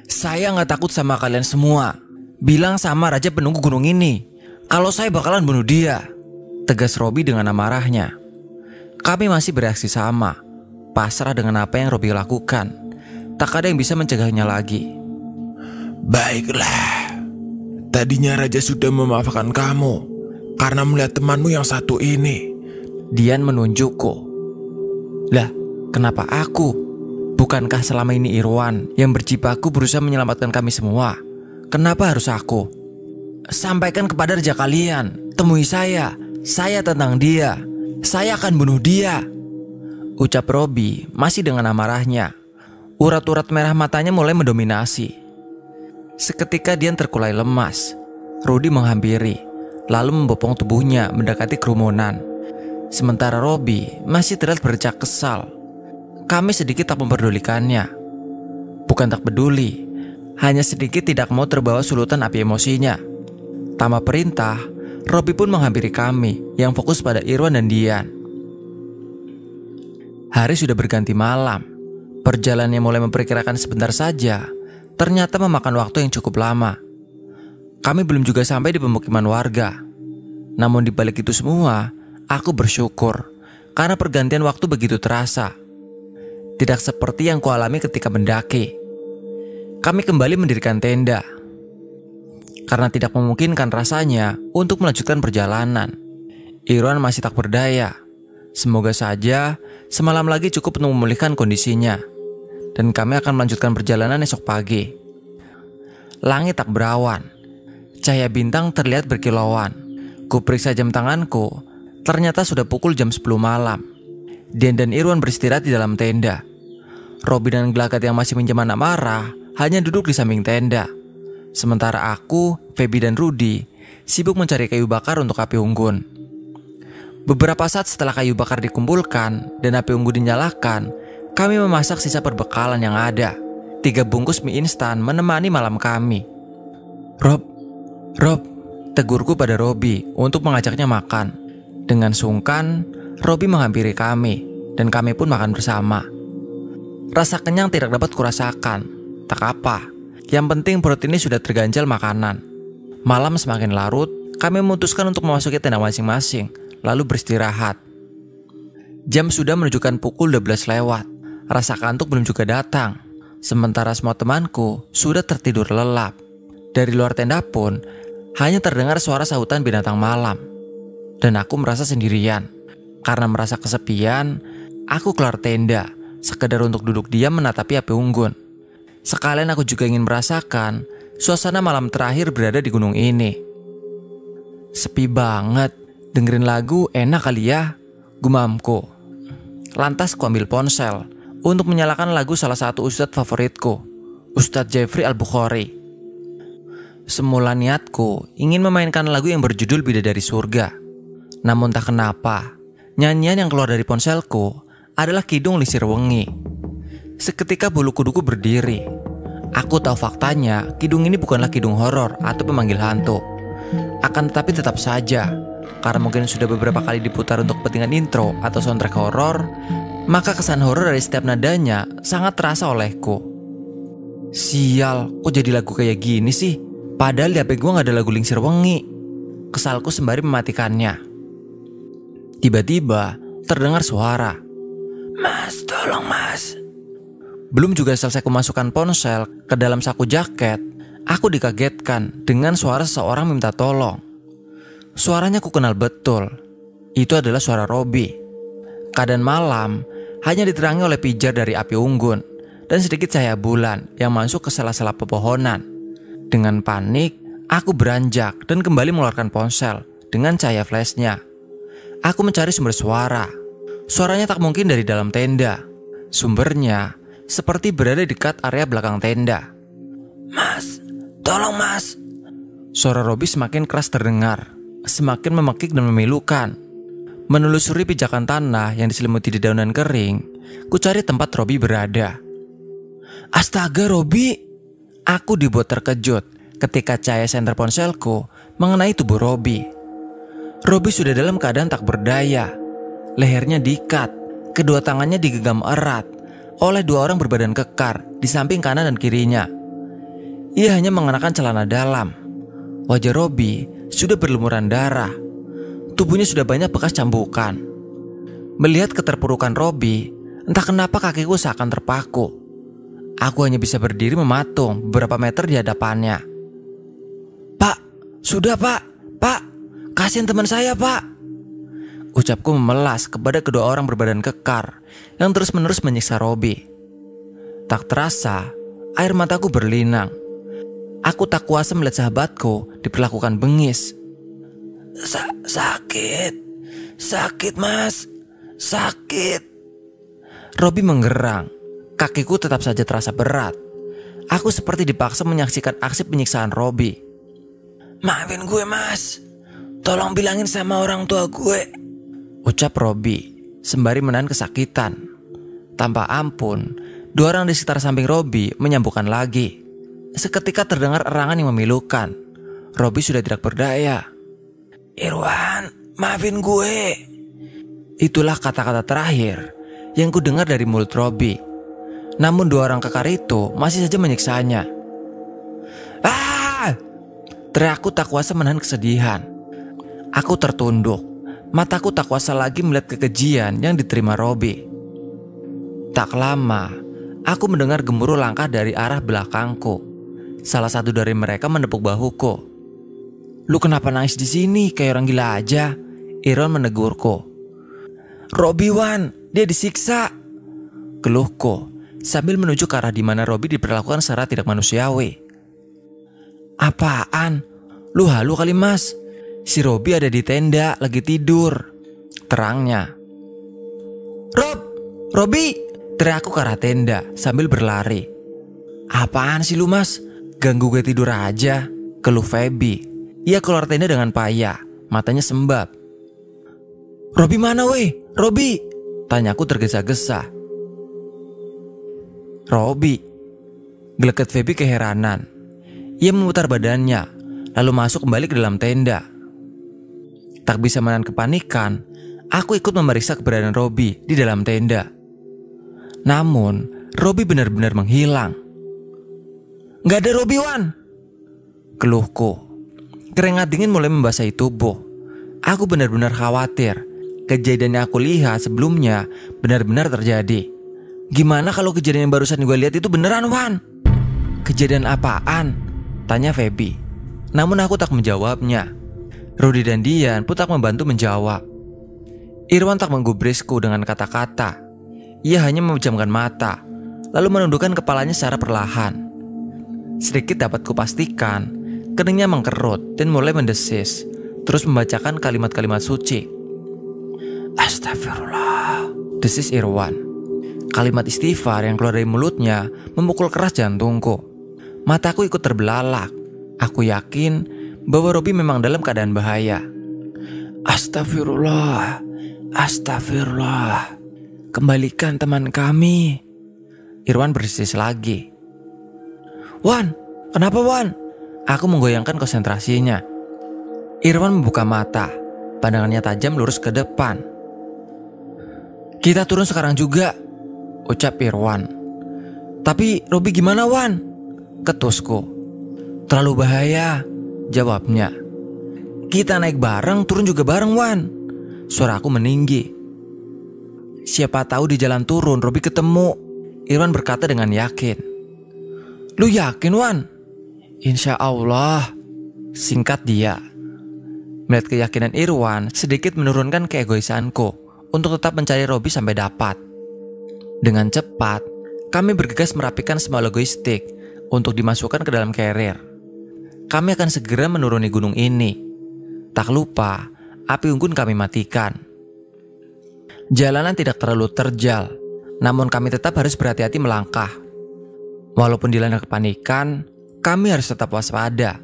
Saya gak takut sama kalian semua. Bilang sama raja penunggu gunung ini kalau saya bakalan bunuh dia, tegas Robi dengan amarahnya. Kami masih bereaksi sama, pasrah dengan apa yang Robi lakukan. Tak ada yang bisa mencegahnya lagi. Baiklah. Tadinya raja sudah memaafkan kamu karena melihat temanmu yang satu ini. Dian menunjukku. Lah, kenapa aku? Bukankah selama ini Irwan yang berjibaku berusaha menyelamatkan kami semua? Kenapa harus aku? Sampaikan kepada raja kalian, temui saya tentang dia. Saya akan bunuh dia, ucap Robi masih dengan amarahnya. Urat-urat merah matanya mulai mendominasi. Seketika Dian terkulai lemas. Rudi menghampiri, lalu membopong tubuhnya mendekati kerumunan. Sementara Robi masih terlihat bercak kesal. Kami sedikit tak memperdulikannya. Bukan tak peduli, hanya sedikit tidak mau terbawa sulutan api emosinya. Tanpa perintah, Robi pun menghampiri kami yang fokus pada Irwan dan Dian. Hari sudah berganti malam. Perjalanan yang mulai memperkirakan sebentar saja ternyata memakan waktu yang cukup lama. Kami belum juga sampai di pemukiman warga. Namun di balik itu semua, aku bersyukur karena pergantian waktu begitu terasa. Tidak seperti yang kualami ketika mendaki. Kami kembali mendirikan tenda. Karena tidak memungkinkan rasanya untuk melanjutkan perjalanan. Irwan masih tak berdaya. Semoga saja semalam lagi cukup untuk memulihkan kondisinya, dan kami akan melanjutkan perjalanan esok pagi. Langit tak berawan, cahaya bintang terlihat berkilauan. Kuperiksa jam tanganku, ternyata sudah pukul jam 10 malam. Dian dan Irwan beristirahat di dalam tenda. Robby dan Gelagat yang masih minjem anak marah hanya duduk di samping tenda. Sementara aku, Feby dan Rudy sibuk mencari kayu bakar untuk api unggun. Beberapa saat setelah kayu bakar dikumpulkan dan api unggun dinyalakan, kami memasak sisa perbekalan yang ada. 3 bungkus mie instan menemani malam kami. Rob, tegurku pada Robby untuk mengajaknya makan. Dengan sungkan, Robby menghampiri kami, dan kami pun makan bersama. Rasa kenyang tidak dapat kurasakan. Tak apa, yang penting perut ini sudah terganjal makanan. Malam semakin larut, kami memutuskan untuk memasuki tenda masing-masing, lalu beristirahat. Jam sudah menunjukkan pukul 12 lewat. Rasa kantuk belum juga datang. Sementara semua temanku sudah tertidur lelap. Dari luar tenda pun hanya terdengar suara sahutan binatang malam. Dan aku merasa sendirian. Karena merasa kesepian, aku keluar tenda, sekedar untuk duduk diam menatapi api unggun. Sekalian aku juga ingin merasakan suasana malam terakhir berada di gunung ini. Sepi banget, dengerin lagu enak kali ya, gumamku. Lantas ku ambil ponsel untuk menyalakan lagu salah satu ustadz favoritku, Ustadz Jeffrey Al-Bukhari. Semula niatku ingin memainkan lagu yang berjudul Bidadari Surga. Namun tak kenapa, nyanyian yang keluar dari ponselku adalah Kidung Lisir Wengi. Seketika bulu kuduku berdiri. Aku tahu faktanya, kidung ini bukanlah kidung horor atau pemanggil hantu. Akan tetapi tetap saja, karena mungkin sudah beberapa kali diputar untuk kepentingan intro atau soundtrack horor, maka kesan horor dari setiap nadanya sangat terasa olehku. Sial, kok jadi lagu kayak gini sih? Padahal di HP gue gak ada lagu Lingsir Wengi. Kesalku sembari mematikannya. Tiba-tiba terdengar suara. Mas, tolong mas. Belum juga selesai kumasukkan ponsel ke dalam saku jaket, aku dikagetkan dengan suara seseorang minta tolong. Suaranya ku kenal betul. Itu adalah suara Robby. Keadaan malam hanya diterangi oleh pijar dari api unggun dan sedikit cahaya bulan yang masuk ke sela-sela pepohonan. Dengan panik, aku beranjak dan kembali mengeluarkan ponsel dengan cahaya flashnya. Aku mencari sumber suara. Suaranya tak mungkin dari dalam tenda. Sumbernya seperti berada di dekat area belakang tenda. Mas, tolong mas. Suara Robby semakin keras terdengar, semakin memekik dan memilukan. Menelusuri pijakan tanah yang diselimuti dedaunan kering, ku cari tempat Robby berada. Astaga Robby! Aku dibuat terkejut ketika cahaya senter ponselku mengenai tubuh Robby. Robby sudah dalam keadaan tak berdaya. Lehernya diikat, kedua tangannya digenggam erat oleh 2 orang berbadan kekar di samping kanan dan kirinya. Ia hanya mengenakan celana dalam. Wajah Robby sudah berlumuran darah. Tubuhnya sudah banyak bekas cambukan. Melihat keterpurukan Robby, entah kenapa kakiku seakan terpaku. Aku hanya bisa berdiri mematung beberapa meter di hadapannya. Pak, sudah pak, kasihan teman saya pak. Ucapku memelas kepada kedua orang berbadan kekar yang terus-menerus menyiksa Robby. Tak terasa, air mataku berlinang. Aku tak kuasa melihat sahabatku diperlakukan bengis. Sakit mas, sakit. Robby menggerang. Kakiku tetap saja terasa berat. Aku seperti dipaksa menyaksikan aksi penyiksaan Robby. Maafin gue mas, tolong bilangin sama orang tua gue, ucap Robby sembari menahan kesakitan. Tanpa ampun, 2 orang di sekitar samping Robby menyambungkan lagi. Seketika terdengar erangan yang memilukan. Robby sudah tidak berdaya. Irwan, maafin gue. Itulah kata-kata terakhir yang ku dengar dari mulut Robby. Namun 2 orang kekar itu masih saja menyiksanya. Ah! Teriakku tak kuasa menahan kesedihan. Aku tertunduk. Mataku tak kuasa lagi melihat kekejian yang diterima Robby. Tak lama, aku mendengar gemuruh langkah dari arah belakangku. Salah satu dari mereka menepuk bahuku. Lu kenapa nangis di sini kayak orang gila aja? Irwan menegurku. Robby Wan, dia disiksa. Keluhku sambil menuju ke arah di mana Robby diperlakukan secara tidak manusiawi. Apaan? Lu halu kali Mas. Si Robby ada di tenda lagi tidur, terangnya. Robby, teriakku ke arah tenda sambil berlari. Apaan sih lu Mas? Ganggu gue tidur aja, keluh Feby. Ia keluar tenda dengan payah, matanya sembab. Robby mana weh? Robby, tanyaku tergesa-gesa. Robby, geleget Feby keheranan. Ia memutar badannya, lalu masuk kembali ke dalam tenda. Tak bisa menahan kepanikan, aku ikut memeriksa keberadaan Robby di dalam tenda. Namun, Robby benar-benar menghilang. Gak ada Robby Wan, keluhku. Keringat dingin mulai membasahi tubuh. Aku benar-benar khawatir. Kejadian yang aku lihat sebelumnya benar-benar terjadi. Gimana kalau kejadian yang barusan gue lihat itu beneran Wan? Kejadian apaan? Tanya Feby. Namun aku tak menjawabnya. Rudy dan Dian pun tak membantu menjawab. Irwan tak menggubrisku dengan kata-kata. Ia hanya memejamkan mata, lalu menundukkan kepalanya secara perlahan. Sedikit dapat kupastikan, keningnya mengkerut dan mulai mendesis, terus membacakan kalimat-kalimat suci. Astagfirullah, desis Irwan. Kalimat istighfar yang keluar dari mulutnya memukul keras jantungku. Mataku ikut terbelalak. Aku yakin bahwa Robby memang dalam keadaan bahaya. Astagfirullah, astagfirullah. Kembalikan teman kami. Irwan berdesis lagi. Wan, kenapa Wan? Aku menggoyangkan konsentrasinya. Irwan membuka mata, pandangannya tajam lurus ke depan. Kita turun sekarang juga, ucap Irwan. Tapi Robby gimana Wan? Ketusku. Terlalu bahaya, jawabnya. Kita naik bareng, turun juga bareng Wan. Suaraku meninggi. Siapa tahu di jalan turun Robby ketemu, Irwan berkata dengan yakin. Lu yakin Wan? Insya Allah, singkat dia. Melihat keyakinan Irwan sedikit menurunkan keegoisanku untuk tetap mencari Robby sampai dapat. Dengan cepat, kami bergegas merapikan semua logistik untuk dimasukkan ke dalam carrier. Kami akan segera menuruni gunung ini. Tak lupa, api unggun kami matikan. Jalanan tidak terlalu terjal, namun kami tetap harus berhati-hati melangkah. Walaupun dilanda kepanikan, kami harus tetap waspada.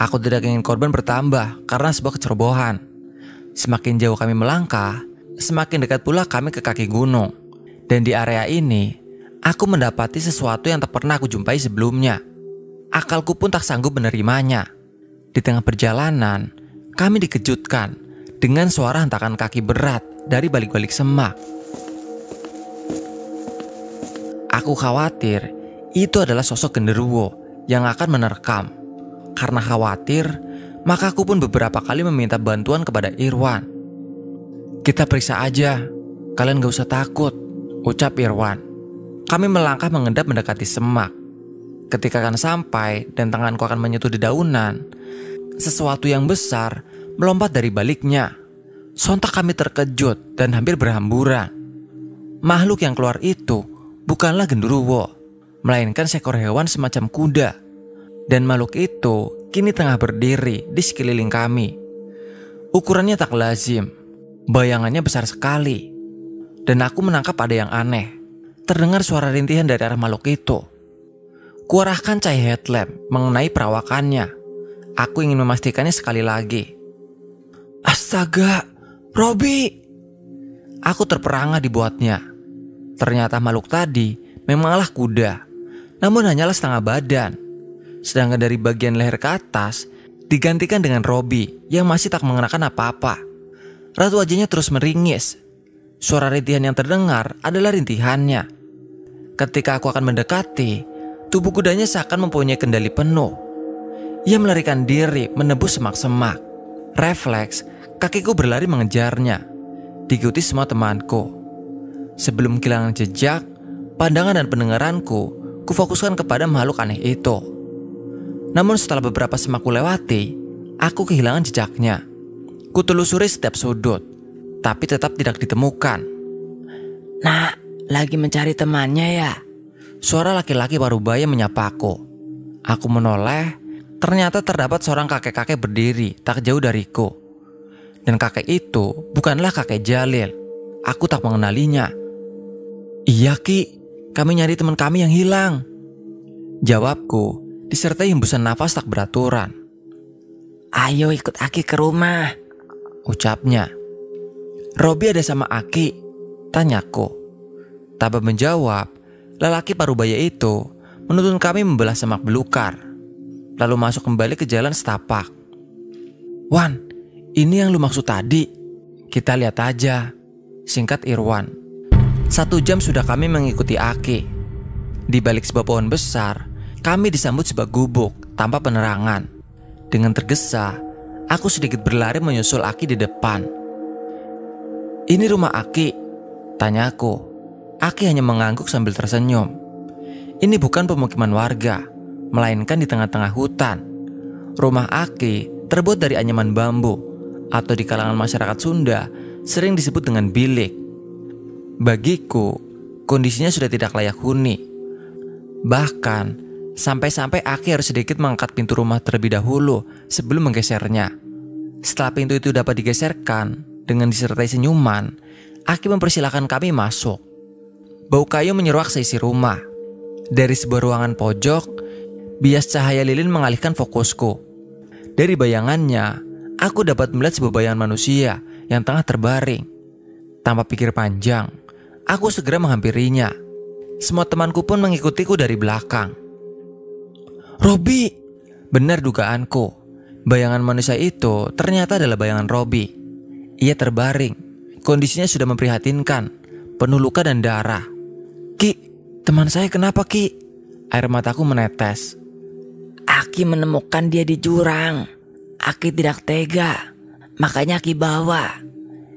Aku tidak ingin korban bertambah karena sebuah kecerobohan. Semakin jauh kami melangkah, semakin dekat pula kami ke kaki gunung. Dan di area ini, aku mendapati sesuatu yang tak pernah aku jumpai sebelumnya. Akalku pun tak sanggup menerimanya. Di tengah perjalanan, kami dikejutkan dengan suara hentakan kaki berat dari balik-balik semak. Aku khawatir itu adalah sosok genderuwo yang akan menerkam. Karena khawatir, maka aku pun beberapa kali meminta bantuan kepada Irwan. Kita periksa aja, kalian gak usah takut, ucap Irwan. Kami melangkah mengendap mendekati semak. Ketika akan sampai dan tanganku akan menyentuh dedaunan, sesuatu yang besar melompat dari baliknya. Sontak kami terkejut dan hampir berhamburan. Makhluk yang keluar itu bukanlah genderuwo, melainkan seekor hewan semacam kuda. Dan makhluk itu kini tengah berdiri di sekeliling kami. Ukurannya tak lazim, bayangannya besar sekali. Dan aku menangkap ada yang aneh. Terdengar suara rintihan dari arah makhluk itu. Kuarahkan cahaya headlamp mengenai perawakannya. Aku ingin memastikannya sekali lagi. Astaga, Robby! Aku terperangah dibuatnya. Ternyata makhluk tadi memanglah kuda, namun hanyalah setengah badan. Sedangkan dari bagian leher ke atas digantikan dengan Robby yang masih tak mengenakan apa-apa. Raut wajahnya terus meringis. Suara rintihan yang terdengar adalah rintihannya. Ketika aku akan mendekati, tubuh kudanya seakan mempunyai kendali penuh. Ia melarikan diri menembus semak-semak. Refleks, kakiku berlari mengejarnya, diikuti semua temanku. Sebelum kehilangan jejak, pandangan dan pendengaranku kufokuskan kepada makhluk aneh itu. Namun setelah beberapa semak kulewati, aku kehilangan jejaknya. Kutelusuri setiap sudut, tapi tetap tidak ditemukan. Nak, lagi mencari temannya ya? Suara laki-laki parubaya menyapaku. Aku menoleh, ternyata terdapat seorang kakek-kakek berdiri tak jauh dariku. Dan kakek itu bukanlah kakek Jalil. Aku tak mengenalinya. Iya Ki, kami nyari teman kami yang hilang, jawabku disertai hembusan nafas tak beraturan. Ayo ikut Aki ke rumah, ucapnya. Robi ada sama Aki? Tanyaku. Tanpa menjawab, lelaki parubaya itu menuntun kami membelah semak belukar, lalu masuk kembali ke jalan setapak. Wan, ini yang lu maksud tadi? Kita lihat aja, singkat Irwan. 1 jam sudah kami mengikuti Aki. Di balik sebuah pohon besar, kami disambut sebuah gubuk tanpa penerangan. Dengan tergesa, aku sedikit berlari menyusul Aki di depan. Ini rumah Aki? Tanyaku. Aki hanya mengangguk sambil tersenyum. Ini bukan pemukiman warga, melainkan di tengah-tengah hutan. Rumah Aki terbuat dari anyaman bambu, atau di kalangan masyarakat Sunda sering disebut dengan bilik. Bagiku, kondisinya sudah tidak layak huni. Bahkan, sampai-sampai Aki harus sedikit mengangkat pintu rumah terlebih dahulu sebelum menggesernya. Setelah pintu itu dapat digeserkan, dengan disertai senyuman, Aki mempersilahkan kami masuk. Bau kayu menyeruak seisi rumah. Dari sebuah ruangan pojok, bias cahaya lilin mengalihkan fokusku. Dari bayangannya, aku dapat melihat sebuah bayangan manusia yang tengah terbaring. Tanpa pikir panjang, aku segera menghampirinya. Semua temanku pun mengikutiku dari belakang. Robi! Benar dugaanku. Bayangan manusia itu ternyata adalah bayangan Robi. Ia terbaring. Kondisinya sudah memprihatinkan, penuh luka dan darah. Ki, teman saya kenapa Ki? Air mataku menetes. Aki menemukan dia di jurang. Aki tidak tega, makanya Aki bawa,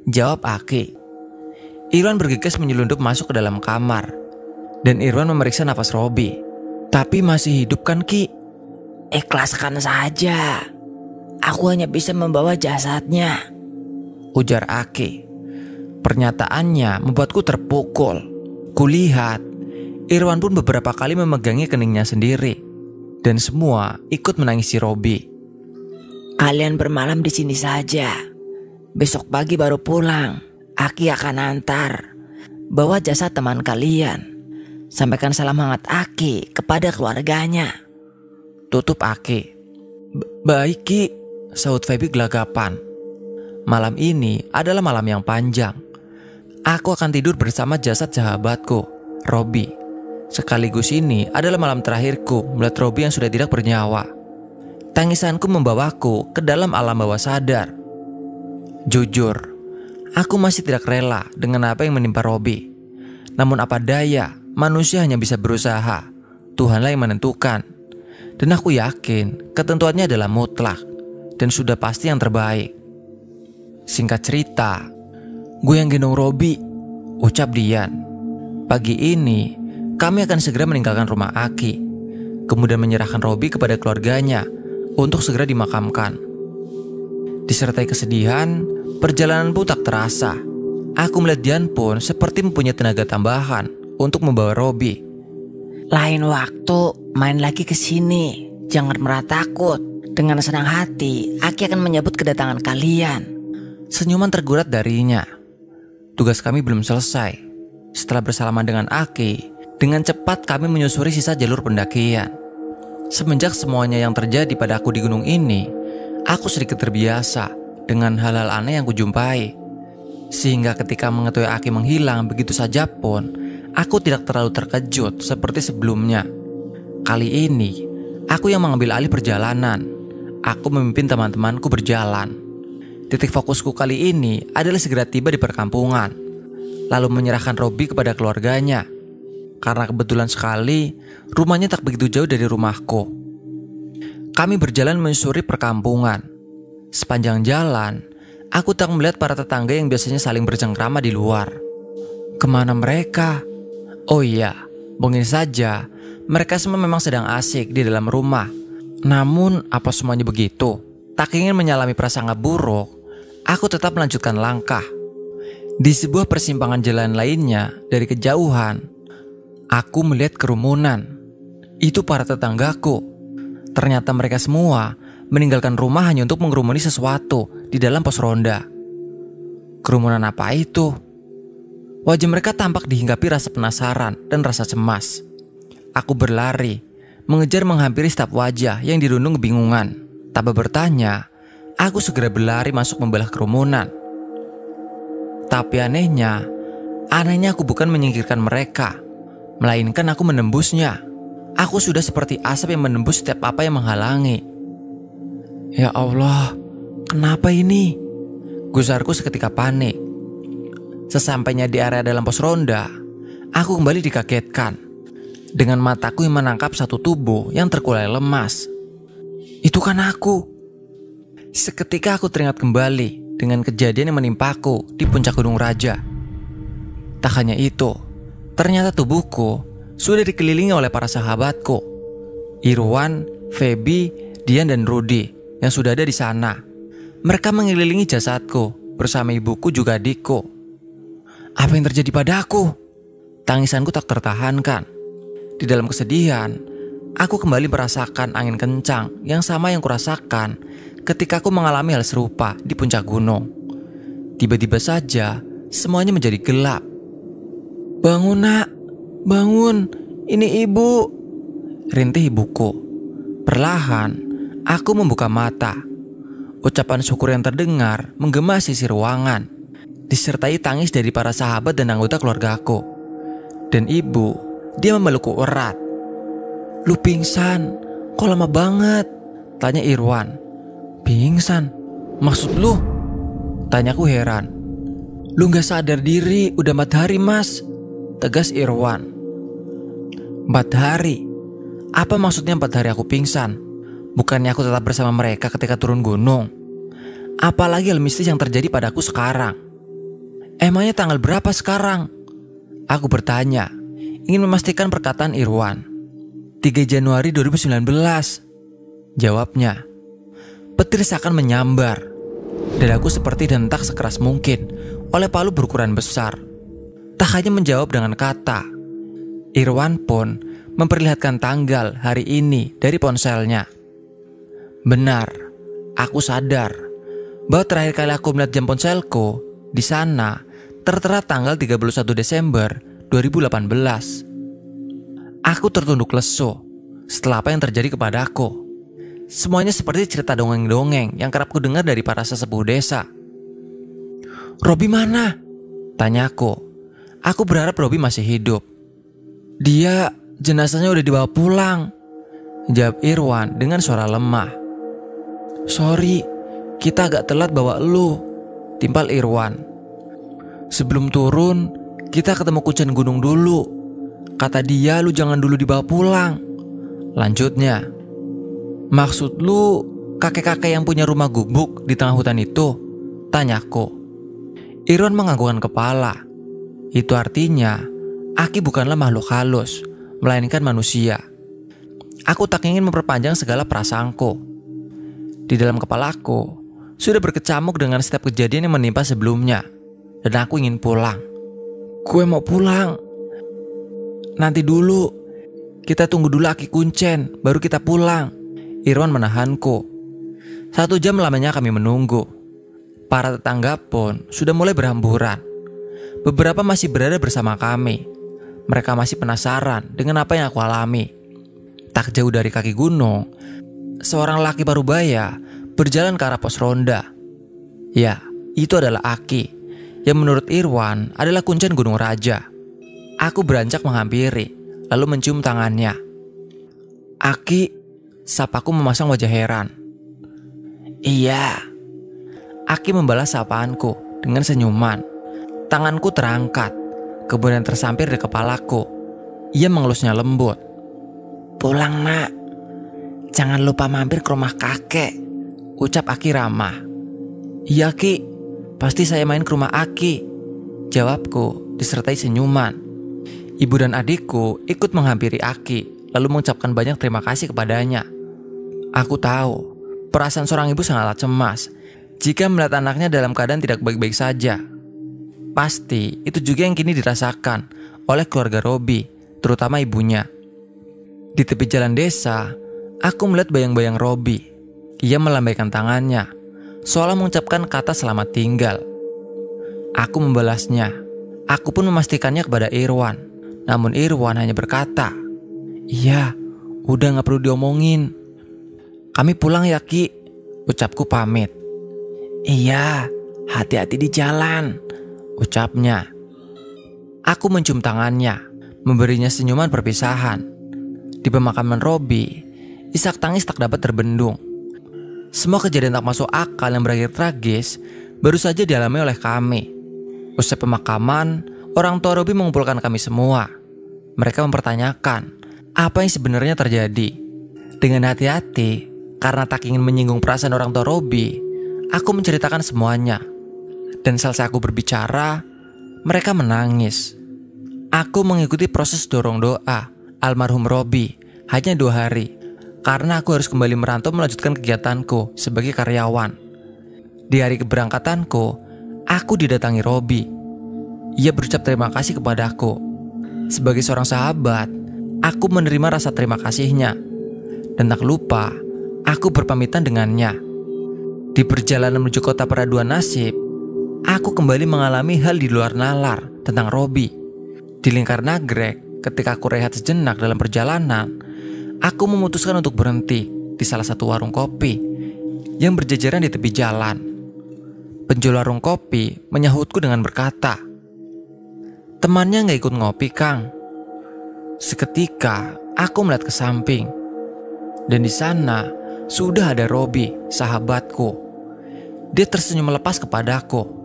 jawab Aki. Irwan bergegas menyelundup masuk ke dalam kamar. Dan Irwan memeriksa napas Robi. Tapi masih hidup kan Ki? Ikhlaskan saja. Aku hanya bisa membawa jasadnya, ujar Aki. Pernyataannya membuatku terpukul. Kulihat Irwan pun beberapa kali memegangi keningnya sendiri. Dan semua ikut menangisi Robi. Kalian bermalam di sini saja. Besok pagi baru pulang. Aki akan antar. Bawa jasad teman kalian. Sampaikan salam hangat Aki kepada keluarganya, tutup Aki. Baik Ki, sahut Feby gelagapan. Malam ini adalah malam yang panjang. Aku akan tidur bersama jasad sahabatku, Robi. Sekaligus ini adalah malam terakhirku melihat Robi yang sudah tidak bernyawa. Tangisanku membawaku ke dalam alam bawah sadar. Jujur, aku masih tidak rela dengan apa yang menimpa Robi. Namun apa daya, manusia hanya bisa berusaha. Tuhanlah yang menentukan. Dan aku yakin ketentuannya adalah mutlak dan sudah pasti yang terbaik. Singkat cerita, gue yang gendong Robi, ucap Dian. Pagi ini, kami akan segera meninggalkan rumah Aki, kemudian menyerahkan Robi kepada keluarganya untuk segera dimakamkan. Disertai kesedihan, perjalanan pun tak terasa. Aku melihat Dian pun seperti mempunyai tenaga tambahan untuk membawa Robi. Lain waktu main lagi ke sini. Jangan merah takut. Dengan senang hati, Aki akan menyambut kedatangan kalian. Senyuman tergurat darinya. Tugas kami belum selesai. Setelah bersalaman dengan Aki, dengan cepat kami menyusuri sisa jalur pendakian. Semenjak semuanya yang terjadi pada aku di gunung ini, aku sedikit terbiasa dengan hal-hal aneh yang kujumpai. Sehingga ketika mengetahui Aki menghilang begitu saja pun, aku tidak terlalu terkejut seperti sebelumnya. Kali ini, aku yang mengambil alih perjalanan. Aku memimpin teman-temanku berjalan. Titik fokusku kali ini adalah segera tiba di perkampungan, lalu menyerahkan Robi kepada keluarganya. Karena kebetulan sekali, rumahnya tak begitu jauh dari rumahku. Kami berjalan menyusuri perkampungan. Sepanjang jalan, aku tak melihat para tetangga yang biasanya saling bercengkrama di luar. Kemana mereka? Oh iya, mungkin saja mereka semua memang sedang asik di dalam rumah. Namun, apa semuanya begitu? Tak ingin menyalami prasangka buruk, aku tetap melanjutkan langkah. Di sebuah persimpangan jalan lainnya, dari kejauhan, aku melihat kerumunan. Itu para tetanggaku. Ternyata mereka semua meninggalkan rumah hanya untuk mengerumuni sesuatu di dalam pos ronda. Kerumunan apa itu? Wajah mereka tampak dihinggapi rasa penasaran dan rasa cemas. Aku berlari, mengejar menghampiri setiap wajah yang dirundung kebingungan. Tanpa bertanya, aku segera berlari masuk membelah kerumunan. Tapi anehnya aku bukan menyingkirkan mereka, melainkan aku menembusnya. Aku sudah seperti asap yang menembus setiap apa yang menghalangi. Ya Allah, kenapa ini? Gusarku seketika panik. Sesampainya di area dalam pos ronda, aku kembali dikagetkan dengan mataku yang menangkap satu tubuh yang terkulai lemas. Itu kan aku. Seketika aku teringat kembali dengan kejadian yang menimpaku di puncak Gunung Raja. Tak hanya itu, ternyata tubuhku sudah dikelilingi oleh para sahabatku, Irwan, Feby, Dian, dan Rudy yang sudah ada di sana. Mereka mengelilingi jasadku bersama ibuku juga adikku. Apa yang terjadi padaku? Tangisanku tak tertahankan. Di dalam kesedihan, aku kembali merasakan angin kencang yang sama yang kurasakan ketika aku mengalami hal serupa di puncak gunung. Tiba-tiba saja, semuanya menjadi gelap. Bangun nak, bangun, ini ibu, rintih ibuku. Perlahan, aku membuka mata. Ucapan syukur yang terdengar menggema sisi ruangan, disertai tangis dari para sahabat dan anggota keluargaku. Dan ibu, dia memelukku erat. Lu pingsan, kok lama banget? Tanya Irwan. Pingsan? Maksud lu? Tanyaku heran. Lu gak sadar diri, udah 4 hari mas, tegas Irwan. 4 hari? Apa maksudnya 4 hari aku pingsan? Bukannya aku tetap bersama mereka ketika turun gunung? Apalagi hal mistis yang terjadi padaku sekarang? Emangnya tanggal berapa sekarang? Aku bertanya, ingin memastikan perkataan Irwan. 3 Januari 2019, jawabnya. Petir seakan menyambar. Dadaku seperti dihentak sekeras mungkin oleh palu berukuran besar. Tak hanya menjawab dengan kata, Irwan pun memperlihatkan tanggal hari ini dari ponselnya. Benar, aku sadar bahwa terakhir kali aku melihat jam ponselku di sana tertera tanggal 31 Desember 2018. Aku tertunduk lesu setelah apa yang terjadi kepadaku. Semuanya seperti cerita dongeng-dongeng yang kerap kudengar dari para sesepuh desa. Robi mana? Tanyaku. Aku berharap Robi masih hidup. Dia, jenazahnya udah dibawa pulang, jawab Irwan dengan suara lemah. Sorry, kita agak telat bawa lu, timpal Irwan. Sebelum turun, kita ketemu kucing gunung dulu. Kata dia lu jangan dulu dibawa pulang, lanjutnya. Maksud lu kakek-kakek yang punya rumah gubuk di tengah hutan itu? Tanyaku. Irwan menganggukkan kepala. Itu artinya Aki bukanlah makhluk halus, melainkan manusia. Aku tak ingin memperpanjang segala perasaanku. Di dalam kepalaku sudah berkecamuk dengan setiap kejadian yang menimpa sebelumnya, dan aku ingin pulang. Gue mau pulang. Nanti dulu, kita tunggu dulu Aki kuncen, baru kita pulang. Irwan menahanku. 1 jam lamanya kami menunggu. Para tetangga pun sudah mulai berhamburan. Beberapa masih berada bersama kami. Mereka masih penasaran dengan apa yang aku alami. Tak jauh dari kaki gunung, seorang laki parubaya berjalan ke arah pos ronda. Ya, itu adalah Aki, yang menurut Irwan adalah kuncen Gunung Raja. Aku beranjak menghampiri, lalu mencium tangannya. Aki, sapaku memasang wajah heran. Iya. Aki membalas sapaanku dengan senyuman. Tanganku terangkat, kemudian tersampir di kepalaku. Ia mengelusnya lembut. Pulang nak, jangan lupa mampir ke rumah kakek, ucap Aki ramah. Iya Ki, pasti saya main ke rumah Aki, jawabku disertai senyuman. Ibu dan adikku ikut menghampiri Aki, lalu mengucapkan banyak terima kasih kepadanya. Aku tahu, perasaan seorang ibu sangatlah cemas jika melihat anaknya dalam keadaan tidak baik-baik saja. Pasti itu juga yang kini dirasakan oleh keluarga Robi, terutama ibunya. Di tepi jalan desa, aku melihat bayang-bayang Robi. Ia melambaikan tangannya, seolah mengucapkan kata selamat tinggal. Aku membalasnya. Aku pun memastikannya kepada Irwan. Namun Irwan hanya berkata, "Iya, udah gak perlu diomongin. Kami pulang ya Ki," ucapku pamit. Iya, hati-hati di jalan, ucapnya. Aku mencium tangannya, memberinya senyuman perpisahan. Di pemakaman Robi, isak tangis tak dapat terbendung. Semua kejadian tak masuk akal yang berakhir tragis baru saja dialami oleh kami. Usai pemakaman, orang tua Robi mengumpulkan kami semua. Mereka mempertanyakan apa yang sebenarnya terjadi. Dengan hati-hati, karena tak ingin menyinggung perasaan orang tua Robi, aku menceritakan semuanya. Dan selesai aku berbicara, mereka menangis. Aku mengikuti proses dorong doa almarhum Robi hanya 2 hari, karena aku harus kembali merantau melanjutkan kegiatanku sebagai karyawan. Di hari keberangkatanku, aku didatangi Robi. Ia berucap terima kasih kepadaku. Sebagai seorang sahabat, aku menerima rasa terima kasihnya. Dan tak lupa, aku berpamitan dengannya. Di perjalanan menuju kota peraduan nasib, aku kembali mengalami hal di luar nalar tentang Robi. Di Lingkar Nagrek, ketika aku rehat sejenak dalam perjalanan, aku memutuskan untuk berhenti di salah satu warung kopi yang berjajaran di tepi jalan. Penjual warung kopi menyahutku dengan berkata, "Temannya gak ikut ngopi, Kang." Seketika, aku melihat ke samping. Dan di sana, sudah ada Robi, sahabatku. Dia tersenyum melepas kepadaku.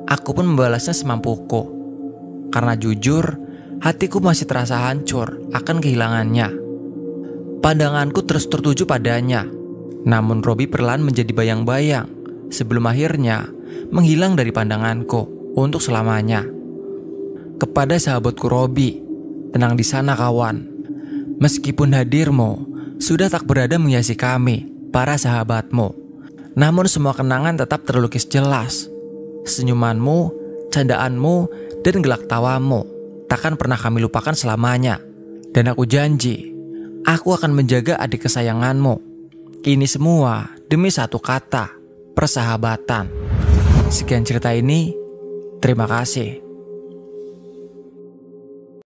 Aku pun membalasnya semampuku. Karena jujur, hatiku masih terasa hancur akan kehilangannya. Pandanganku terus tertuju padanya. Namun Robi perlahan menjadi bayang-bayang sebelum akhirnya menghilang dari pandanganku untuk selamanya. Kepada sahabatku Robi, tenang di sana kawan. Meskipun hadirmu sudah tak berada menghiasi kami, para sahabatmu, namun semua kenangan tetap terlukis jelas. Senyumanmu, candaanmu, dan gelak tawamu takkan pernah kami lupakan selamanya. Dan aku janji, aku akan menjaga adik kesayanganmu. Ini semua demi satu kata, persahabatan. Sekian cerita ini, terima kasih.